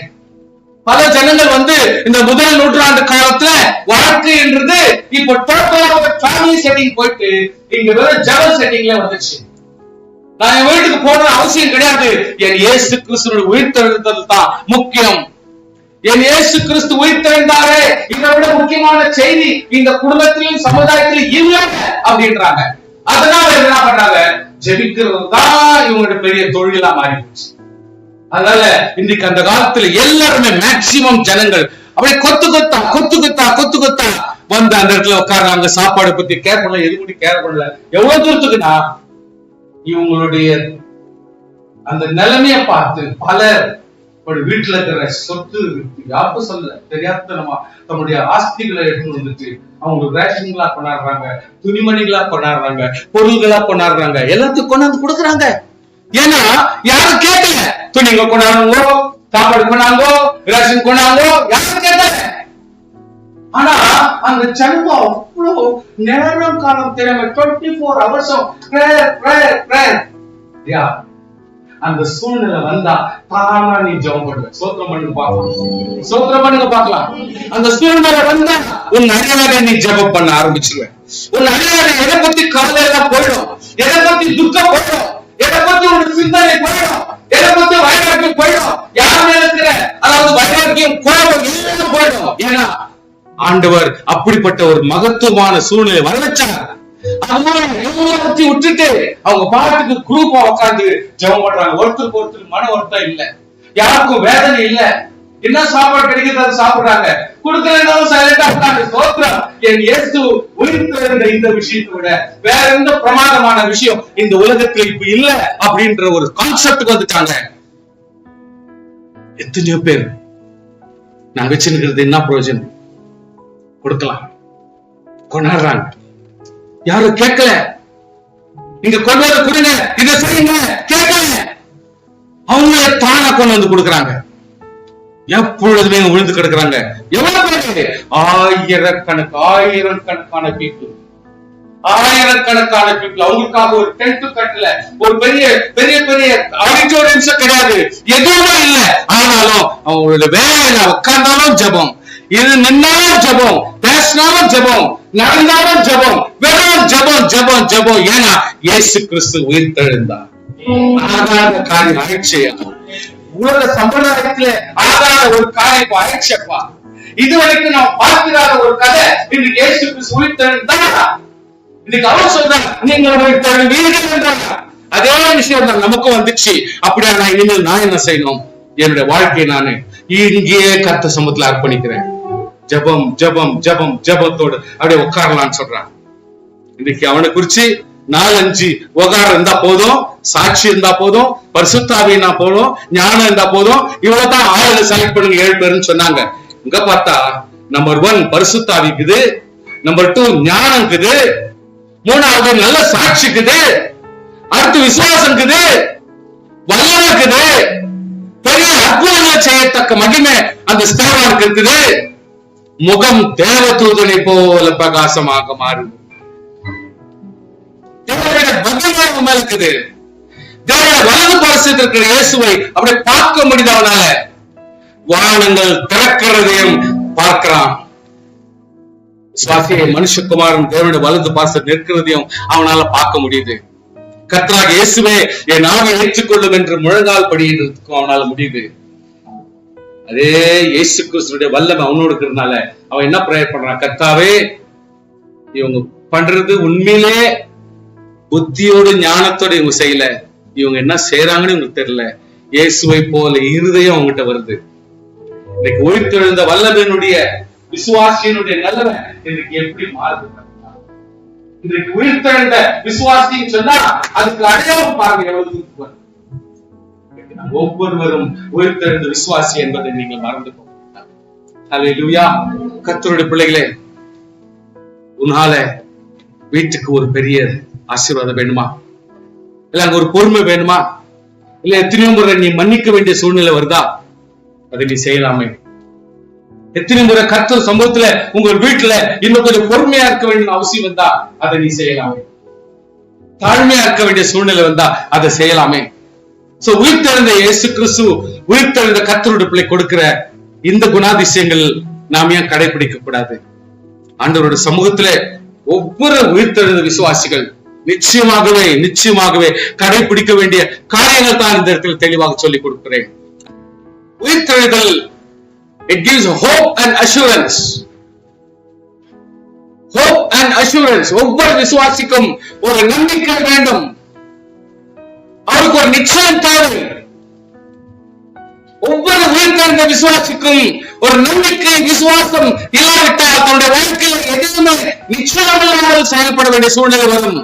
பல ஜனங்கள் வந்து இந்த முதல் நூற்றாண்டு காலத்துல வாழ்க்கை என்றது இப்ப ஃபேமிலி செட்டிங் போயிட்டு இங்க வெறும் ஜப செட்டிங்ல வந்துச்சு. நான் என் வீட்டுக்கு போற அவசியம் கிடையாது. என் இயேசு கிறிஸ்துவோட உயிர்த்தெழுதல் தான் முக்கியம். என் இயேசு கிறிஸ்து உயிர்த்தெழுந்தாரே, இதை விட முக்கியமான செய்தி இந்த குடும்பத்திலும் சமுதாயத்திலும் இல்ல அப்படின்றாங்க. அதனால என்ன பண்றாங்க, ஜெபிக்கிறது தான் இவங்களோட பெரிய தொழிலா மாறி போச்சு. அதனால இன்னைக்கு அந்த காலத்துல எல்லாருமே மேக்சிமம் ஜனங்கள் அப்படியே கொத்து கொத்தா வந்து அந்த இடத்துல உட்கார்றாங்க. சாப்பாடு பத்தி கேர் பண்ணல, எது கூட கேர் பண்ணல. எவ்வளவு தூரத்துக்குன்னா இவங்களுடைய அந்த நிலைமைய பார்த்து பலர் வீட்டுல இருக்கிற சொத்து யாருக்கும் சொல்ல தெரியாதனமா தன்னுடைய ஆஸ்திகளை எடுத்து வந்துட்டு அவங்க ரேஷன்களா கொண்டாடுறாங்க, துணிமணிகளா கொண்டாடுறாங்க, பொருள்களா கொண்டாடுறாங்க, எல்லாத்துக்கும் கொண்டாந்து கொடுக்குறாங்க. ஏன்னா யாரும் கேட்கல, துணிங்க கொண்டாடுங்கோ, சாப்பாடு கொண்டாங்கோ, ரேஷன் கொண்டாங்கோ, யாரும் கேட்கல. ஆனா அந்த ஜனங்க அவ்வளவு நேரம் காலம் தெரியாம 24 hours அந்த சூழ்நிலை வந்தா தானா நீ ஜெபம் பண்ணுவ. சோத்திரம் பண்ணுங்க பார்க்கலாம். அந்த சூழ்நிலை வந்தா உன் அறிவாக நீ ஜெபம் பண்ண ஆரம்பிச்சுருவ. உன் அறிவாக எதை பத்தி கவலை எல்லாம் போயிடும், எதை பத்தி துக்கம் போயிடும், எதை பத்தி ஒரு சிந்தனை போயிடும், எதை பத்தி வைராக்கியம் போயிடும், யாருமே இருக்கிற அதாவது வைராக்கியம் கோபம் எல்லாம் போயிடும். ஏன்னா ஆண்டவர் அப்படிப்பட்ட ஒரு மகத்துவமான சூழ்நிலை வர வச்சாங்க. எல்லாத்தையும் விட்டுட்டு அவங்க பாட்டுக்கு குரூப்பா உட்காந்து ஜெபம் பண்றாங்க. ஒருத்தருக்கு ஒருத்தர் மன வருத்தம் இல்ல, யாருக்கும் வேதனை இல்ல. என்ன சாப்பாடு கிடைக்கிறது அதை சாப்பிடுறாங்க, கொடுக்கலனாலும் சைலண்டா உட்காந்து ஸ்தோத்திரம். என் இயேசு உயிர்த்தெழுந்த இந்த விஷயத்தை விட வேற எந்த பிரமாதமான விஷயம் இந்த உலகத்துல இப்ப இல்ல அப்படின்ற ஒரு கான்செப்டுக்கு வந்துட்டாங்க. எத்தனையோ பேர் நான் வச்சுக்கிறது என்ன பிரயோஜனம், கொடுக்கலாம் கொண்டாடுறாங்க, யாரும் கேட்கல. நீங்க கொண்டு வந்து கொடுங்க, இதை செய்யுங்க, கேட்கல. அவங்களே தானா கொண்டு வந்து கொடுக்குறாங்க. எப்பொழுதுமே விழுந்து கிடக்குறாங்க. எவ்வளவு பேரு, ஆயிரக்கணக்கான பீப்புள் ஆயிரக்கணக்கான பீப்புள். அவங்களுக்காக ஒரு டென்ட் கட்டல, ஒரு பெரிய பெரிய பெரிய ஆடிட்டோரியம்ஸ் கிடையாது, எதுவுமே இல்லை. ஆனாலும் அவங்களோட வேலையில உட்கார்ந்தாலும் ஜெபம், இது நின்னாலும் ஜெபம், பேசினாலும் ஜெபம், நடந்தாலும் ஜெபம், வெறும் ஜெபம் ஜெபம் ஜெபம். ஏன்னா இயேசு கிறிஸ்து உயிர்த்தெழுந்தார். ஆகாத காரியம் ஆயிடுச்சையா, உலக சம்பிரதாயத்துல ஆகாத ஒரு காரியம் ஆயிடுச்சப்பா. இதுவரைக்கும் நாம் பார்க்கிறாத ஒரு கதை இன்னைக்கு இயேசு கிறிஸ்து உயிர்த்தெழுந்தார். இன்னைக்கு அவர் சொல்றாங்க, நீங்கள் உயிர்த்தெழுவீர்கள் என்றாங்க. அதே விஷயம் தான் நமக்கும் வந்துச்சு. அப்படியா, நான் இனிமேல் நான் என்ன செய்யணும்? என்னுடைய வாழ்க்கையை நானு இங்கேயே கர்த்தர் சமூகத்துல அர்ப்பணிக்கிறேன். ஜெபம் ஜெபம் ஜெபம் ஜெபத்தோடு அப்படியே உட்காரலாம்னு சொல்றான். இன்னைக்கு அவனை குறிச்சு 4-5 உகாரம் இருந்தா போதும், சாட்சி இருந்தா போதும், பரிசுத்தாவினா போதும், ஞானம் இருந்தா போதும். இவ்வளவுதான் ஆளுநர் செலக்ட் பண்ணுங்க 7 பேருன்னு சொன்னாங்க. இங்க பார்த்தா நம்பர் 1 பரிசுத்தாவி இருக்குது, நம்பர் 2 ஞானம் இருக்குது, 3வது நல்ல சாட்சி இருக்குது, அடுத்து விசுவாசம் இருக்குது, வல்லமை இருக்குது, பெரிய அற்புதங்களை செய்யத்தக்க மகிமை அந்த ஸ்தேவானுக்கு இருக்குது, முகம் தேவதூதனை போல பிரகாசமாக மாறும். மேல இருக்குது. வலது பாரசத்தில் இருக்கிற இயேசுவை அப்படி பார்க்க முடியுது. அவனால வானங்கள் திறக்கிறதையும் பார்க்கிறான். மனுஷகுமாரன் தேவனுடைய வலது பாரசத்தில் நிற்கிறதையும் அவனால பார்க்க முடியுது. கர்த்தராகிய இயேசுவே என் நாவை ஏற்றுக்கொள்ளும் என்று முழங்கால் படியிடுறதுக்கும் அவனால முடியுது. அதே இயேசு கிறிஸ்துடைய வல்லமை அவனோடு இருக்கிறதுனால அவன் என்ன பிரேயர் பண்றான்? கர்த்தாவே, இவங்க பண்றது உண்மையிலே புத்தியோடு ஞானத்தோடு இவங்க செய்யல, இவங்க என்ன செய்யறாங்கன்னு இவங்களுக்கு தெரியல. இயேசுவை போல இருதயம் அவங்ககிட்ட வருது. இன்னைக்கு உயிர்த்தெழுந்த வல்லமையினுடைய விசுவாசியினுடைய நிலைமை இன்னைக்கு எப்படி மாறுது? இன்றைக்கு உயிர்த்தெழுந்த விசுவாசின்னு சொன்னா அதுக்கு அடையாளம் பாருங்க எவ்வளவு. ஒவ்வொருவரும் உயிர்த்தெழுந்த விசுவாசி என்பதை நீங்கள் மறந்து போங்க. ஹல்லேலூயா. கர்த்தருடைய பிள்ளைகளே, உன்னால வீட்டுக்கு ஒரு பெரிய ஆசீர்வாதம் வேணுமா? இல்ல அங்க ஒரு பொறுமை வேணுமா? இல்ல எத்தனையோ முறை நீ மன்னிக்க வேண்டிய சூழ்நிலை வருதா? அதை நீ செய்யலாமே. எத்தனை முறை கர்த்தர் சம்பவத்துல உங்க வீட்டுல இன்னும் கொஞ்சம் பொறுமையா இருக்க வேண்டிய அவசியம் வந்தா அதை நீ செய்யலாமே. தாழ்மையா இருக்க வேண்டிய சூழ்நிலை வந்தா அதை செய்யலாமே. சோ உயிர்த்தெழுந்த இயேசு கிறிஸ்து, உயிர்த்தெழுந்த கர்த்தருடைய பிள்ளை கொடுக்கிற இந்த குணாதிசயங்கள் நாம் ஏன் கடைபிடிக்க கூடாது? ஆண்டவருடைய சமூகத்துல ஒவ்வொரு உயிர்த்தெழுந்த விசுவாசிகள் நிச்சயமாகவே நிச்சயமாகவே கடைபிடிக்க வேண்டிய காரியங்கள் தான் இந்த இடத்துல தெளிவாக சொல்லிக் கொடுக்கிறேன். உயிர்த்தெழுதல், it gives hope and assurance. Hope and assurance. ஒவ்வொரு விசுவாசிக்கும் ஒரு நம்பிக்கை வேண்டும், அவருக்கு ஒரு நிச்சயம் தேவை. ஒவ்வொரு உயிர்த்தெழுந்த விசுவாசிக்கும் ஒரு நம்பிக்கை, விசுவாசம் இல்லாவிட்டால் தன்னுடைய வாழ்க்கையில் எதுவுமே நிச்சயமில்லாமல் செயல்பட வேண்டிய சூழ்நிலை வரும்.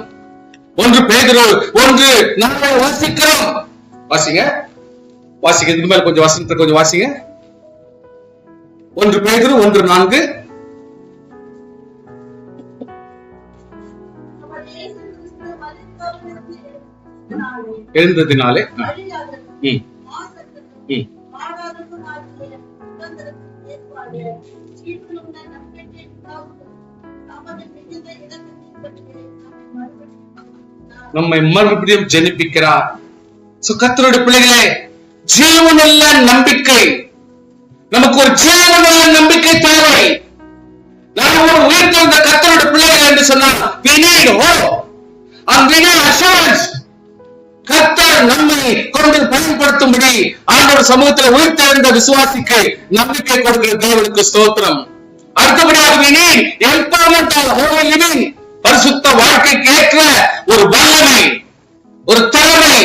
1 பேதுரு 1:4 வாசிக்கிறோம். வாசிங்க வாசிங்க, இதுக்கு மேல கொஞ்சம் வசனத்தை கொஞ்சம் வாசிங்க. 1 பேதுரு 1:4. எழுந்ததினாலே நம்மை மறுபடியும் ஜெனிப்பிக்கிறார். கர்த்தருடைய பிள்ளைகளே, ஜீவனுள்ள நம்பிக்கை, நமக்கு ஒரு ஜீவனுள்ள நம்பிக்கை தேவை. நாம் ஒரு உயிர்த்தெழுந்த கர்த்தருடைய பிள்ளைகள் என்று சொன்னால் we need hope and we need assurance. கர்த்தர் நம்மை கொண்டு பயன்படுத்தும்படி ஆண்டவர் சமூகத்தில் உயிர்த்தெழுந்த விசுவாசிக்கு நம்பிக்கை கொடுக்கிற தேவனுக்கு ஸ்தோத்திரம். அடுத்தபடியாக we need empowerment of holy living. பரிசுத்த வாழ்க்கைக்கு ஏற்ற ஒரு வல்லமை, ஒரு தலைமை,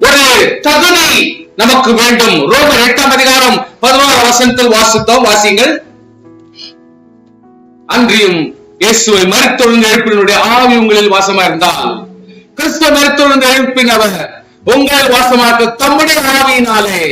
ஒரு தகுதி நமக்கு வேண்டும். ரோமர் 8:11 வாசித்தோம். வாசிங்கள். அன்றியும் இயேசுவை மரித்தொழுந்த எழுப்பினுடைய ஆவி உங்களில் வாசமா இருந்தால், கிறிஸ்துவ மரித்தொழுந்த எழுப்பின் அவர் உங்கள் வாசமாக்க தம்முடைய ஆவியினாலே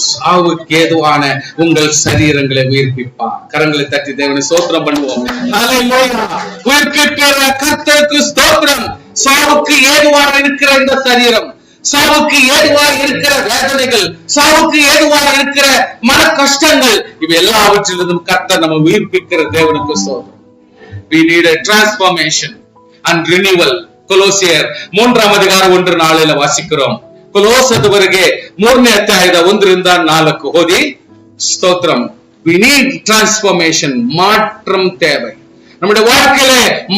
சாவுக்கு ஏதுவான உங்கள் சரீரங்களை உயிர்ப்பிப்பார். கரங்களை தட்டி தேவனை ஸ்தோத்திரம் பண்ணுவோம். ஹல்லேலூயா. உயிர்ப்பிக்கிற கர்த்தருக்கு ஸ்தோத்திரம். சாவுக்கு ஏதுவாக இருக்கிற இந்த சரீரம், சாவுக்கு ஏதுவாக இருக்கிற வேதனைகள், சாவுக்கு ஏதுவாக இருக்கிற மன கஷ்டங்கள், இவை எல்லாவற்றிலிருந்தும் கர்த்தர் நம்ம உயிர்ப்பிக்கிற தேவனுக்கு ஸ்தோத்திரம். we need a transformation and renewal. ಕೊಲೋಸಿಯರ್ 3:1-4 ವಾಸಿக்கிறோம். ಕೊಲೋಸದವರೆಗೆ 3ನೇ ಅಧ್ಯಾಯದ 1-4 ಓದಿ. ஸ்தோத்திரம். we need transformation. மாற்றம் தேவை. நம்முடைய வாழ்க்கையில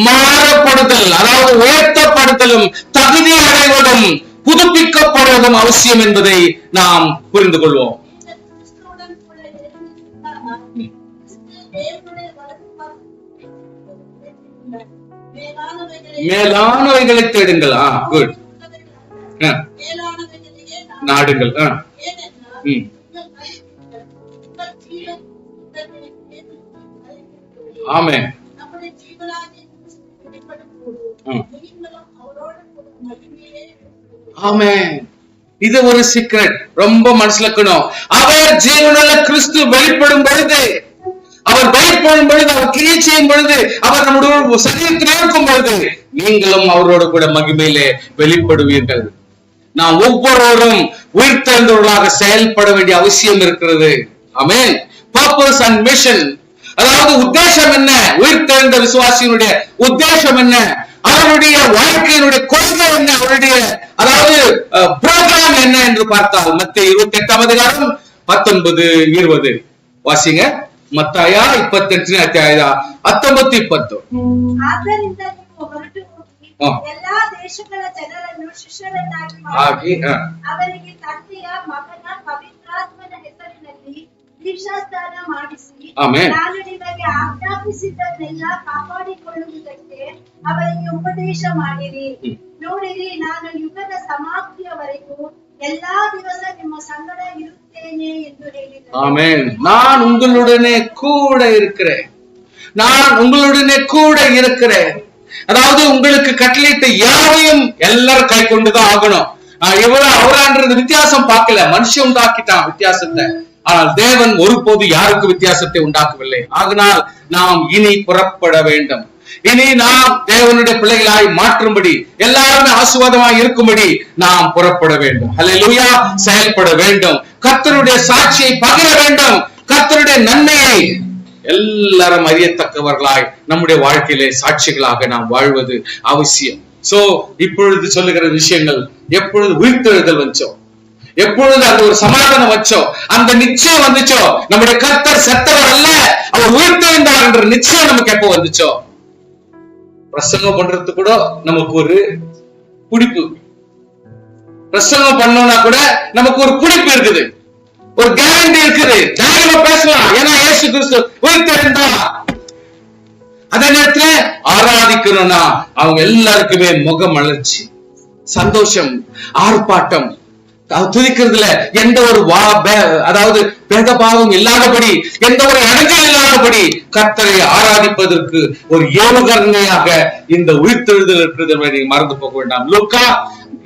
மாறப்படுதல், அதாவது உயர்த்தப்படுதலும் தகுதி அடைவதும் புதுப்பிக்கப்படுவதும் அவசியம் என்பதை நாம் புரிந்து கொள்வோம். மேலானவைகளை தேடுங்கள். குட். நாடுங்கள். ஆமென். ஆமென். இது ஒரு சீக்ரெட், ரொம்ப மனசுலக்கணும். அவர் ஜீவனுள்ள கிறிஸ்து வெளிப்படும் பொழுது, அவர் வெளிப்படும் பொழுது, அவர் கிரியை செய்யும் பொழுது, அவர் நம்முடைய சரீரத்தில் இருக்கும் பொழுது நீங்களும் அவரோடு கூட மகிமையிலே வெளிப்படுவீர்கள். நாம் ஒவ்வொருவரும் உயிர்த்தெழுந்தவர்களாக செயல்பட வேண்டிய அவசியம் இருக்கிறது. ஆமென். பர்பஸ் அண்ட் மிஷன், அதாவது உத்தேசம் என்ன? உயிர்த்தெழுந்த விசுவாசியினுடைய உத்தேசம் என்ன? அவருடைய வாழ்க்கையினுடைய கொள்கை என்ன? அவருடைய அதாவது புரோகிராம் என்ன என்று பார்த்தால் மத்தேயு 28:19-20 வாசிங்க. மத்தாಯ 28:19-20. ಎಲ್ಲಾ ದೇಶಗಳ ಜನರನ್ನು ಶಿಷ್ಯರನ್ನಾಗಿ ಮಾಡಿ ಅವರಿಗೆ ತಂದೆಯ ಮಗನ ಪವಿತ್ರಾತ್ಮನ ಹೆಸರಿನಲ್ಲಿ ದೀಕ್ಷಾಸ್ನಾನ ಮಾಡಿಸಿ ನಾನು ನಿಮಗೆ ಆಜ್ಞಾಪಿಸಿದ್ದನ್ನೆಲ್ಲ ಕಾಪಾಡಿಕೊಳ್ಳುವುದಕ್ಕೆ ಅವರಿಗೆ ಉಪದೇಶ ಮಾಡಿರಿ. ನೋಡಿರಿ, ನಾನು ಯುಗದ ಸಮಾಪ್ತಿಯವರೆಗೂ எல்லா ದಿವಸ ನಿಮ್ಮ ಸಂಗಡ ಇರುತ್ತೇನೆ ಎಂದು ಹೇಳಿದರು. ஆமென். நான் உங்களுடனே கூட இருக்கிறேன். நான் உங்களுடனே கூட இருக்கிறேன். அதாவது உங்களுக்கு கட்டளையிட்ட யாரையும் எல்லாரும் கை கொண்டுதான் ஆகணும். இவ்வளவு அவரான்றது வித்தியாசம் பார்க்கல, மனுஷன் உண்டாக்கிட்டான் வித்தியாசத்தை. ஆனால் தேவன் ஒருபோது யாருக்கு வித்தியாசத்தை உண்டாக்கவில்லை. ஆகினால் நாம் இனி புறப்பட வேண்டும். இனி நாம் தேவனுடைய பிள்ளைகளாய் மாற்றும்படி, எல்லாருமே ஆசீர்வாதமாய் இருக்கும்படி நாம் புறப்பட வேண்டும். ஹல்லேலூயா. செயல்பட வேண்டும். கர்த்தருடைய சாட்சியை பகிர வேண்டும். கர்த்தருடைய நன்மையை எல்லாரும் அறியத்தக்கவர்களாய் நம்முடைய வாழ்க்கையிலே சாட்சிகளாக நாம் வாழ்வது அவசியம். சோ இப்பொழுது சொல்லுகிற விஷயங்கள், எப்பொழுது உயிர்த்தெழுதல் வச்சோம், எப்பொழுது அந்த ஒரு சமாதானம் வச்சோம், அந்த நிச்சயம் வந்துச்சோ, நம்முடைய கர்த்தர் செத்தவர் அல்ல, அவர் உயிர்த்தெழுந்தார் என்ற நிச்சயம் நமக்கு எப்போ வந்துச்சோ, பிரசங்கம் பண்றது கூட நமக்கு ஒரு பிடிப்பு, பிரசங்கம் பண்ணோம்னா கூட நமக்கு ஒரு பிடிப்பு இருக்குது, ஒரு கேரண்டி இருக்குது, தைரியமா பேசலாம். ஏன்னா இயேசு கிறிஸ்து உயிர்த்தெழுந்தார். அதே நேரத்துல ஆராதிக்கணும்னா அவங்க எல்லாருக்குமே முகமலர்ச்சி, சந்தோஷம், ஆர்ப்பாட்டம், துதிக்கிறதுல எந்த ஒரு அதாவது பேதபாவம் இல்லாதபடி, எந்த ஒரு இடங்கள் இல்லாதபடி கர்த்தரை ஆராதிப்பதற்கு ஒரு ஏவுகணையாக இந்த உயிர்த்தெழுதல் இருக்கிறது என்பதை நீங்க மறந்து போக வேண்டாம். லூக்கா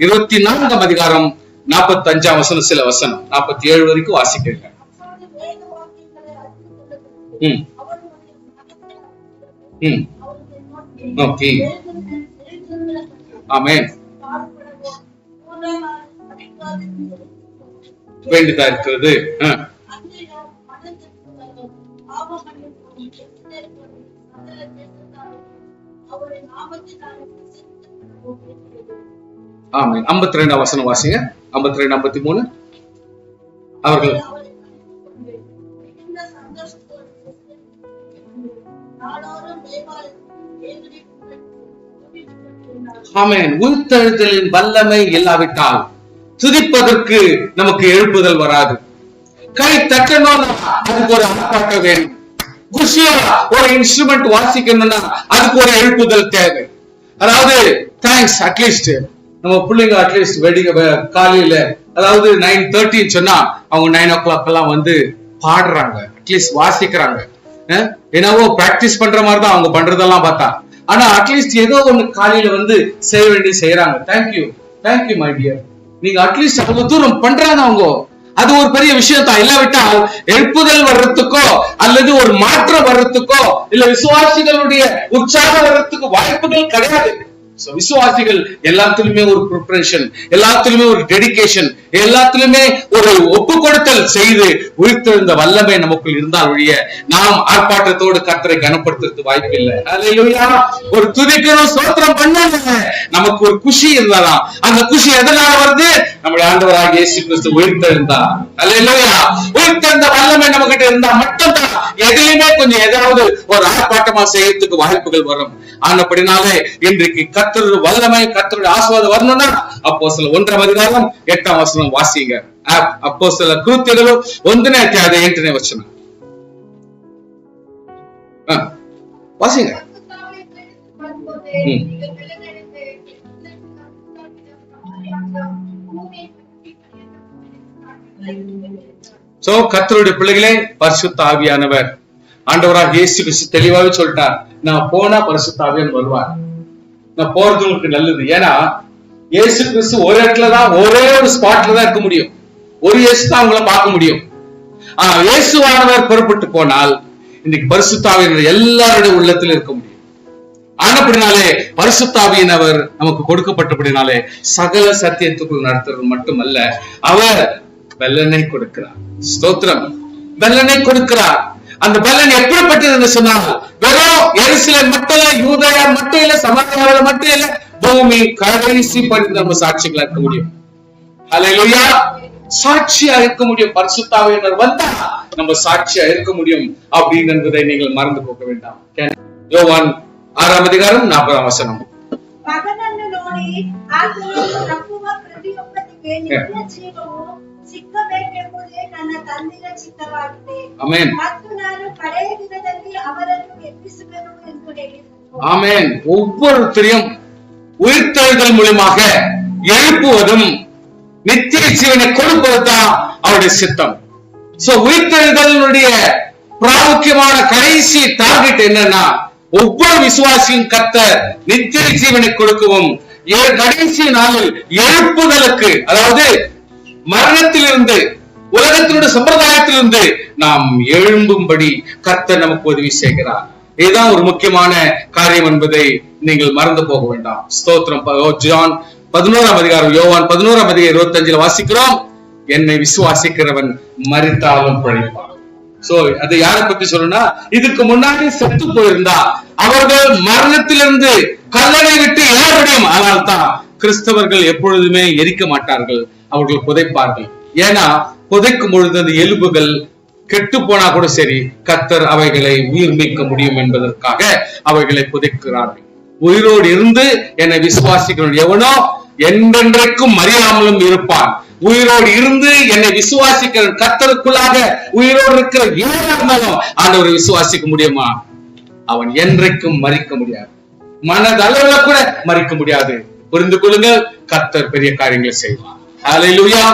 24:45 சில வசனம் 47 வரைக்கும் வாசிக்கிறேன். ஓகே. ஆமென். வேண்டியதா இருக்கிறது. ஆமென். 52 வசனம் வாசிங்க. 52-53. அவர்கள் ஆமென். உயிர்த்தெழுதலின் வல்லமை இல்லாவிட்டால் துதிப்பதற்கு நமக்கு எழுப்புதல் வராது. கை தட்டணும்னா அதுக்கு ஒரு ஆர்ப்பாட்டம் வேணும். குஷியா ஒரு இன்ஸ்ட்ருமெண்ட் வாசிக்கணும்னா அதுக்கு ஒரு எழுப்புதல் தேவை. அதாவது தேங்க்ஸ், அட்லீஸ்ட் நம்ம பிள்ளைங்க அட்லீஸ்ட் வெடிங்க காலையில, அதாவது 9:30 சொன்னா அவங்க 9 o'clock எல்லாம் வந்து பாடுறாங்க, அட்லீஸ்ட் வாசிக்கிறாங்க. என்னவோ பிராக்டிஸ் பண்ற மாதிரி தான் அவங்க பண்றதெல்லாம் பார்த்தா, ஆனா அட்லீஸ்ட் ஏதோ ஒண்ணு காலையில வந்து செய்ய வேண்டி செய்யறாங்க. Thank you, thank you my dear. நீங்க அட்லீஸ்ட் அவ்வளவு தூரம் பண்றாங்க அவங்க, அது ஒரு பெரிய விஷயம் தான். இல்லாவிட்டால் எழுப்புதல் வர்றதுக்கோ அல்லது ஒரு மாற்றம் வர்றதுக்கோ இல்ல விசுவாசிகளுடைய உற்சாகம் வர்றதுக்கு வாய்ப்புகள் கிடையாது. விசுவாசிகள் எல்லாத்திலுமே ஒரு ப்ரிப்பரேஷன், எல்லாத்திலுமே ஒரு டெடிகேஷன், எல்லாத்திலுமே ஒரு ஒப்பு கொடுத்தல் செய்து உயிர்த்தெழுந்த வல்லமை நமக்குள் இருந்தால் ஒழிய நாம் ஆர்ப்பாட்டத்தோடு கர்த்தரை கனப்படுத்துறது வாய்ப்பு இல்லை. அல்லேலூயா. ஒரு துதிக்கணும், ஸ்தோத்திரம் பண்ணாங்க, நமக்கு ஒரு குஷி இருந்தாதான். அந்த குஷி எதனால வருது? நம்முடைய ஆண்டவராகிய இயேசு கிறிஸ்து உயிர்த்தெழுந்தா. அல்லேலூயா. உயிர்த்தெழுந்த வல்லமை நம்ம கிட்ட இருந்தா மட்டும்தான் எதையுமே கொஞ்சம் ஏதாவது ஒரு ஆர்ப்பாட்டமா செய்யறதுக்கு வாய்ப்புகள் வரும். ஆனபடினாலே இன்றைக்கு கர்த்தருடைய வல்லமை, கர்த்தருடைய ஆசீர்வாதம் வரணும்னா அப்போஸ்தலர் 1:8 வாசிங்க. அப்போஸ்தலர் கிருத்தியர்கள் 1:8 வாசிங்க. சோ கர்த்தருடைய பிள்ளைகளே, பரிசுத்த ஆவியானவர் ஆண்டவராக இயேசு கிறிஸ்து தெளிவாவே சொல்லிட்டார், நான் போனா பரிசுத்த ஆவியானவர் வருவார். நான் போறது உங்களுக்கு நல்லது. ஏன்னா இயேசு கிறிஸ்து ஒரு இடத்துலதான், ஒரே ஒரு ஸ்பாட்ல தான் இருக்க முடியும். ஒரு இயேசு தான் அவங்கள பார்க்க முடியும். இயேசுவானவர் புறப்பட்டு போனால் இன்னைக்கு பரிசுத்த ஆவியானவர் எல்லாருடைய உள்ளத்துல இருக்க முடியும். ஆனப்படினாலே பரிசுத்த ஆவியானவர் நமக்கு கொடுக்கப்பட்டபடினாலே சகல சத்தியத்துக்குள் நடத்துறது மட்டுமல்ல, அவர் பலனை கொடுக்கிறார். ஸ்தோத்திரம். பலனை கொடுக்கிறார். அந்த பலன் எப்படிப்பட்டது சொன்னால், வெறும் எருசலேம் மட்டும் இல்ல, யூதேயா மட்டும் இல்ல, சமாரியாவில மட்டும் இல்ல, பூமி கடைசி படி நம்ம சாட்சிகளா இருக்க முடியும். அல்லேலூயா. சாட்சியா இருக்க முடியும். பரிசுத்த ஆவியானவர் வந்தா நம்ம சாட்சியா இருக்க முடியும் அப்படின்னு என்பதை நீங்கள் மறந்து போக வேண்டாம். யோவான் 6:4 ಮಗನನ್ನು ನೋಡಿ ಆತನು ನಂಬುವ ಪ್ರತಿಯೊಬ್ಬನಿಗೆ ನಿತ್ಯ ಜೀವವು ಸಿಕ್ಕಬೇಕೆಂಬುದೇ ನನ್ನ ತಂದೆಯ ಚಿತ್ತವಾಗಿದೆ. ಮತ್ತು ನಾನು ಕಡೆಯ ದಿನದಲ್ಲಿ ಅವರನ್ನು ಎಬ್ಬಿಸುವೆನು ಎಂದು ಹೇಳಿದನು. ஆமென். ஒவ்வொருத்தரையும் உயிர்த்தெழுதல் மூலமாக எழுப்புவதும் நித்திய ஜீவனை கொடுப்பதுதான் அவருடைய சித்தம். சோ உயிர்த்தெழுதலுடைய பிராமுக்கியமான கடைசி டார்கெட் என்னன்னா, ஒவ்வொரு விசுவாசியும் கர்த்தர் நித்திய ஜீவனை கொடுக்கவும் கடைசி நாளில் எழுப்புதலுக்கு, அதாவது மரணத்திலிருந்து, உலகத்தினுடைய சம்பிரதாயத்திலிருந்து நாம் எழும்பும்படி கர்த்தர் நமக்கு உதவி செய்கிறார். இதுதான் ஒரு முக்கியமான காரியம் என்பதை நீங்கள் மறந்து போக வேண்டாம். ஸ்தோத்திரம். யோவான் 11:25 வாசிக்கிறோம், என்னை விசுவாசிக்கிறவன் மரித்தாலும் பிழைப்பான். சோ அது யாரை பத்தி சொல்லணும்னா, இதுக்கு முன்னாடி செத்து போயிருந்தா அவர்கள் மரணத்திலிருந்து கல்லறை விட்டு எழ முடியும். ஆனால் தான் கிறிஸ்தவர்கள் எப்பொழுதுமே எரிக்க மாட்டார்கள், அவர்கள் புதைப்பார்கள். ஏன்னா புதைக்கும் பொழுது அந்த எலும்புகள் கெட்டு போனா கூட சரி, கர்த்தர் அவைகளை உயிர் மீட்க முடியும் என்பதற்காக அவைகளை புதைக்கிறார்கள். உயிரோடு இருந்து என்னை விசுவாசிக்கிறவன் எவனோ என்றென்றைக்கும் மறியாமலும் இருப்பான். உயிரோடு இருந்து என்னை விசுவாசிக்கிற கர்த்தருக்குள்ளாக உயிரோடு இருக்கிற ஏறாமலும் ஆண்டவரை விசுவாசிக்க முடியுமா? அவன் என்றைக்கும் மறிக்க முடியாது. மனதளவுல கூட மறிக்க முடியாது. புரிந்து கொள்ளுங்கள், கர்த்தர் பெரிய காரியங்களை செய்வார். ஹல்லேலூயா.